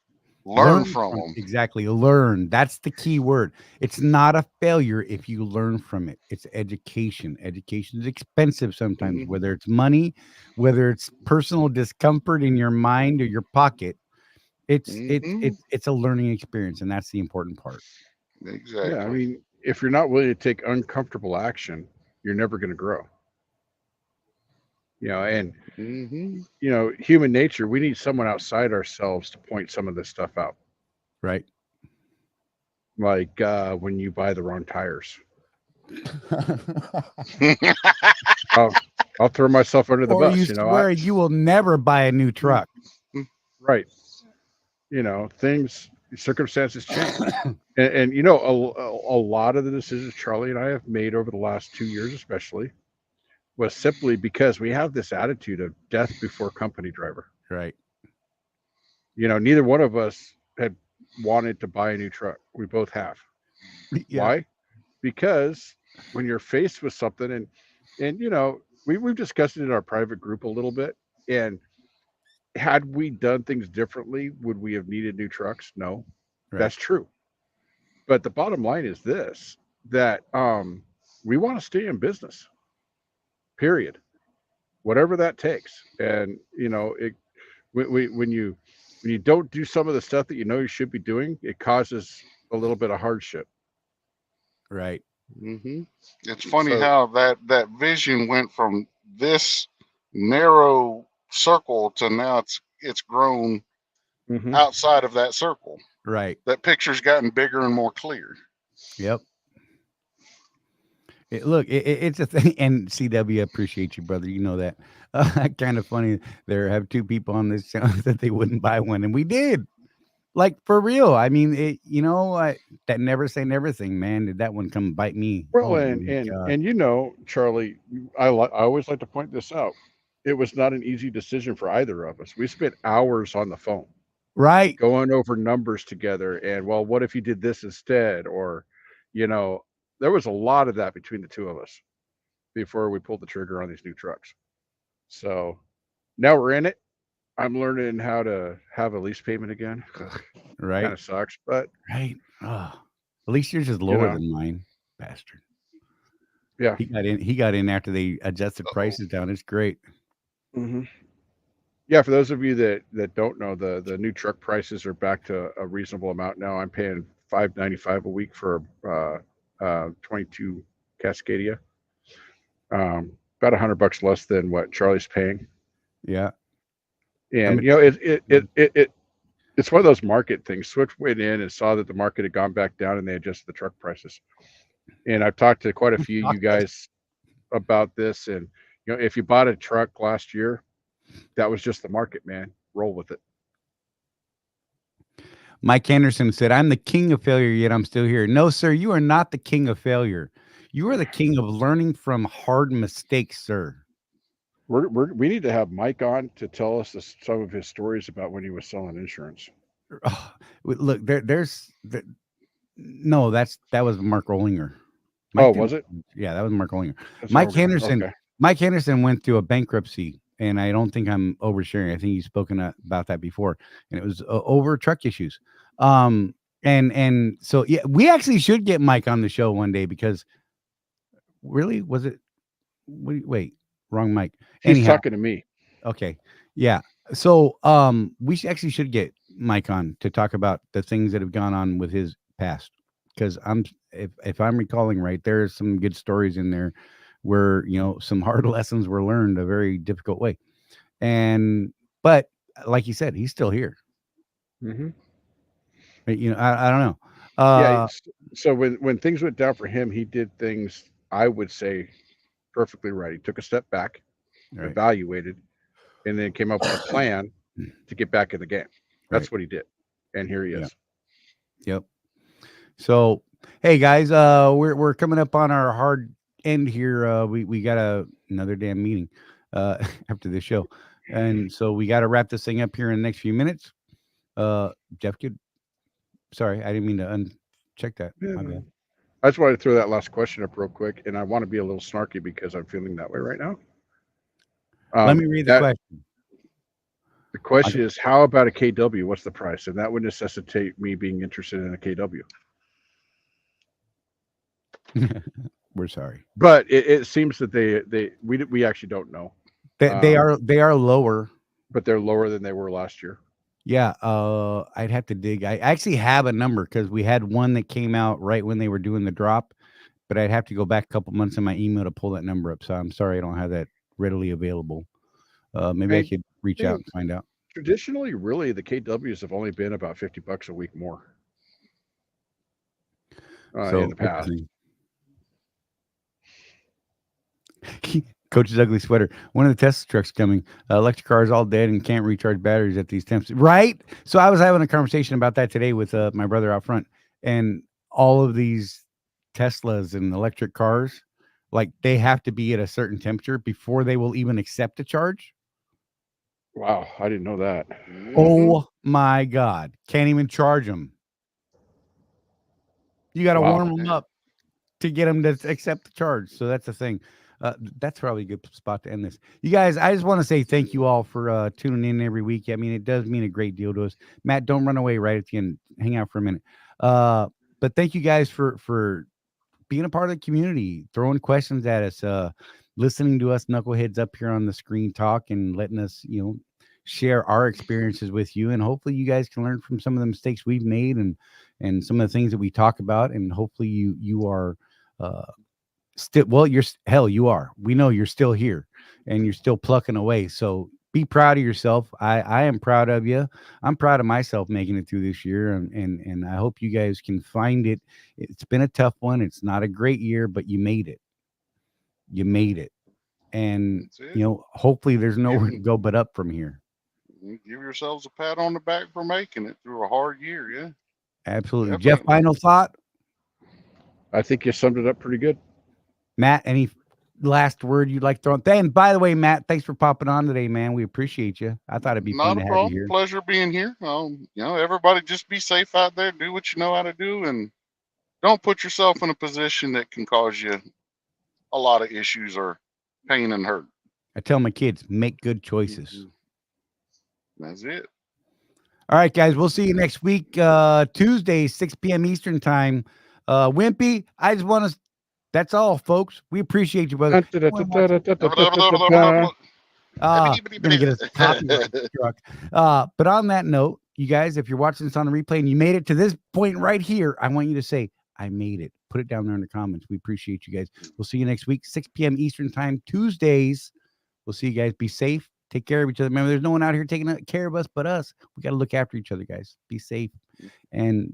learn Learn from from them. exactly. Learn. That's the key word. It's not a failure if you learn from it. It's education. Education is expensive sometimes, Hmm. whether it's money, whether it's personal discomfort in your mind or your pocket. Hmm. It's a learning experience, and that's the important part. Yeah, I Exactly. mean, if you're not willing to take uncomfortable action, you're never going to grow. And Hmm. human nature, we need someone outside ourselves to point some of this stuff out. Right. Like when you buy the wrong tires. I'll, I'll throw myself under the Or you bus. I swear you will never buy a new truck. right. Things, circumstances change, and a lot of the decisions Charlie and I have made over the last 2 years, especially, was simply because we have this attitude of death before company driver. Right. Neither one of us had wanted to buy a new truck. We both have. Yeah. Why? Because when you're faced with something, and we've discussed it in our private group a little bit, and had we done things differently, would we have needed new trucks? No, Right. that's true. But the bottom line is this: that we want to stay in business. Period. Whatever that takes, and it when you don't do some of the stuff that you should be doing, it causes a little bit of hardship. Right. Hmm. It's funny So, how that vision went from this narrow circle to now it's grown mhm. outside of that circle. Right. That picture's gotten bigger and more clear. Yep. Look, it's a thing, and CW appreciate you, brother. You know that. Kind of funny. There have two people on this channel that they wouldn't buy one, and we did. Like for real. I mean, that never say never thing, man. Did that one come bite me? Well, Oh and my and god! and Charlie, I always like to point this out. It was not an easy decision for either of us. We spent hours on the phone Right. going over numbers together, and well, what if you did this instead? Or, you know, there was a lot of that between the two of us before we pulled the trigger on these new trucks. So now we're in it. I'm learning how to have a lease payment again. Kind Right. of sucks, but Right. Oh, at least yours is you lower know, than mine, bastard. yeah. He got in after they adjusted Uh-oh. prices down. It's great. hmm Yeah, for those of you that don't know, the new truck prices are back to a reasonable amount now. I'm paying $5.95 a week for 22 Cascadia, about $100 less than what Charlie's paying. Yeah. I And mean, it's one of those market things. Switch went in and saw that the market had gone back down, and they adjusted the truck prices. And I've talked to quite a few of you guys about this. And if you bought a truck last year, that was just the market, man. Roll with it. Mike Anderson said, "I'm the king of failure, yet I'm still here." No, sir, you are not the king of failure. You are the king of learning from hard mistakes, sir. We need to have Mike on to tell us some of his stories about when he was selling insurance. Oh, look, No, that was Mark Ollinger. Oh, was it? Yeah, that was Mark Ollinger. That's Mike Rogan. Henderson. Okay. Mike Henderson went through a bankruptcy, and I don't think I'm oversharing. I think he's spoken about that before, and it was over truck issues. And so yeah, we actually should get Mike on the show one day because really was it? Wait, wrong Mike. He's Anyhow, talking to me. okay, yeah. So we actually should get Mike on to talk about the things that have gone on with his past because if I'm recalling right, there's some good stories in there where some hard lessons were learned a very difficult way, and but like you said, he's still here. Mm-hmm. I don't know. Yeah. So when things went down for him, he did things I would say perfectly right. He took a step back, Right, evaluated, and then came up with a plan to get back in the game. That's right, what he did, and here he yeah, is. yep. So, hey guys, we're coming up on our hard end here. We got another damn meeting after this show, and so we got to wrap this thing up here in the next few minutes. Jeff, sorry, I didn't mean to uncheck that. Yeah, My bad. I just wanted to throw that last question up real quick, and I want to be a little snarky because I'm feeling that way right now. Let me read the question. The question is, how about a KW? What's the price? And that would necessitate me being interested in a KW. We're sorry, But it seems that we actually don't know. they are lower, but they're lower than they were last year. Yeah, I'd have to dig. I actually have a number because we had one that came out right when they were doing the drop, but I'd have to go back a couple months in my email to pull that number up. So I'm sorry I don't have that readily available. Maybe I could reach out and find out. Traditionally, really, the KWs have only been about $50 a week more in the past. Coach's ugly sweater. One of the Tesla trucks coming. Electric cars all dead and can't recharge batteries at these temps. Right. So I was having a conversation about that today with my brother out front, and all of these Teslas and electric cars, like they have to be at a certain temperature before they will even accept a charge. Wow, I didn't know that. Oh my God. Can't even charge them. You got to warm them up to get them to accept the charge. So that's the thing. That's probably a good spot to end this. You guys, I just want to say thank you all for tuning in every week. I mean, it does mean a great deal to us. Matt, don't run away right at the end. Hang out for a minute. But thank you guys for being a part of the community, throwing questions at us, listening to us knuckleheads up here on the screen talk and letting us, share our experiences with you. And hopefully you guys can learn from some of the mistakes we've made and some of the things that we talk about. And hopefully you are still, you are. We know you're still here and you're still plucking away. So be proud of yourself. I am proud of you. I'm proud of myself making it through this year. And I hope you guys can find it. It's been a tough one. It's not a great year, but you made it. You made it. And, hopefully there's nowhere to go but up from here. Give yourselves a pat on the back for making it through a hard year. Yeah. Absolutely. Definitely. Jeff, final thought? I think you summed it up pretty good. Matt, any last word you'd like to throw? And by the way, Matt, thanks for popping on today, man. We appreciate you. I thought it'd be fun to have you here. Pleasure being here. Everybody just be safe out there. Do what you know how to do, and don't put yourself in a position that can cause you a lot of issues or pain and hurt. I tell my kids, make good choices. Mm-hmm. That's it. All right, guys. We'll see you next week, Tuesday, 6 p.m. Eastern time. Wimpy, I just want to. That's all, folks. We appreciate you, brother. Gonna get us a copyright struck. But on that note, you guys, if you're watching this on the replay and you made it to this point right here, I want you to say, I made it. Put it down there in the comments. We appreciate you guys. We'll see you next week, 6 p.m. Eastern time, Tuesdays. We'll see you guys. Be safe. Take care of each other. Remember, there's no one out here taking care of us but us. We got to look after each other, guys. Be safe. And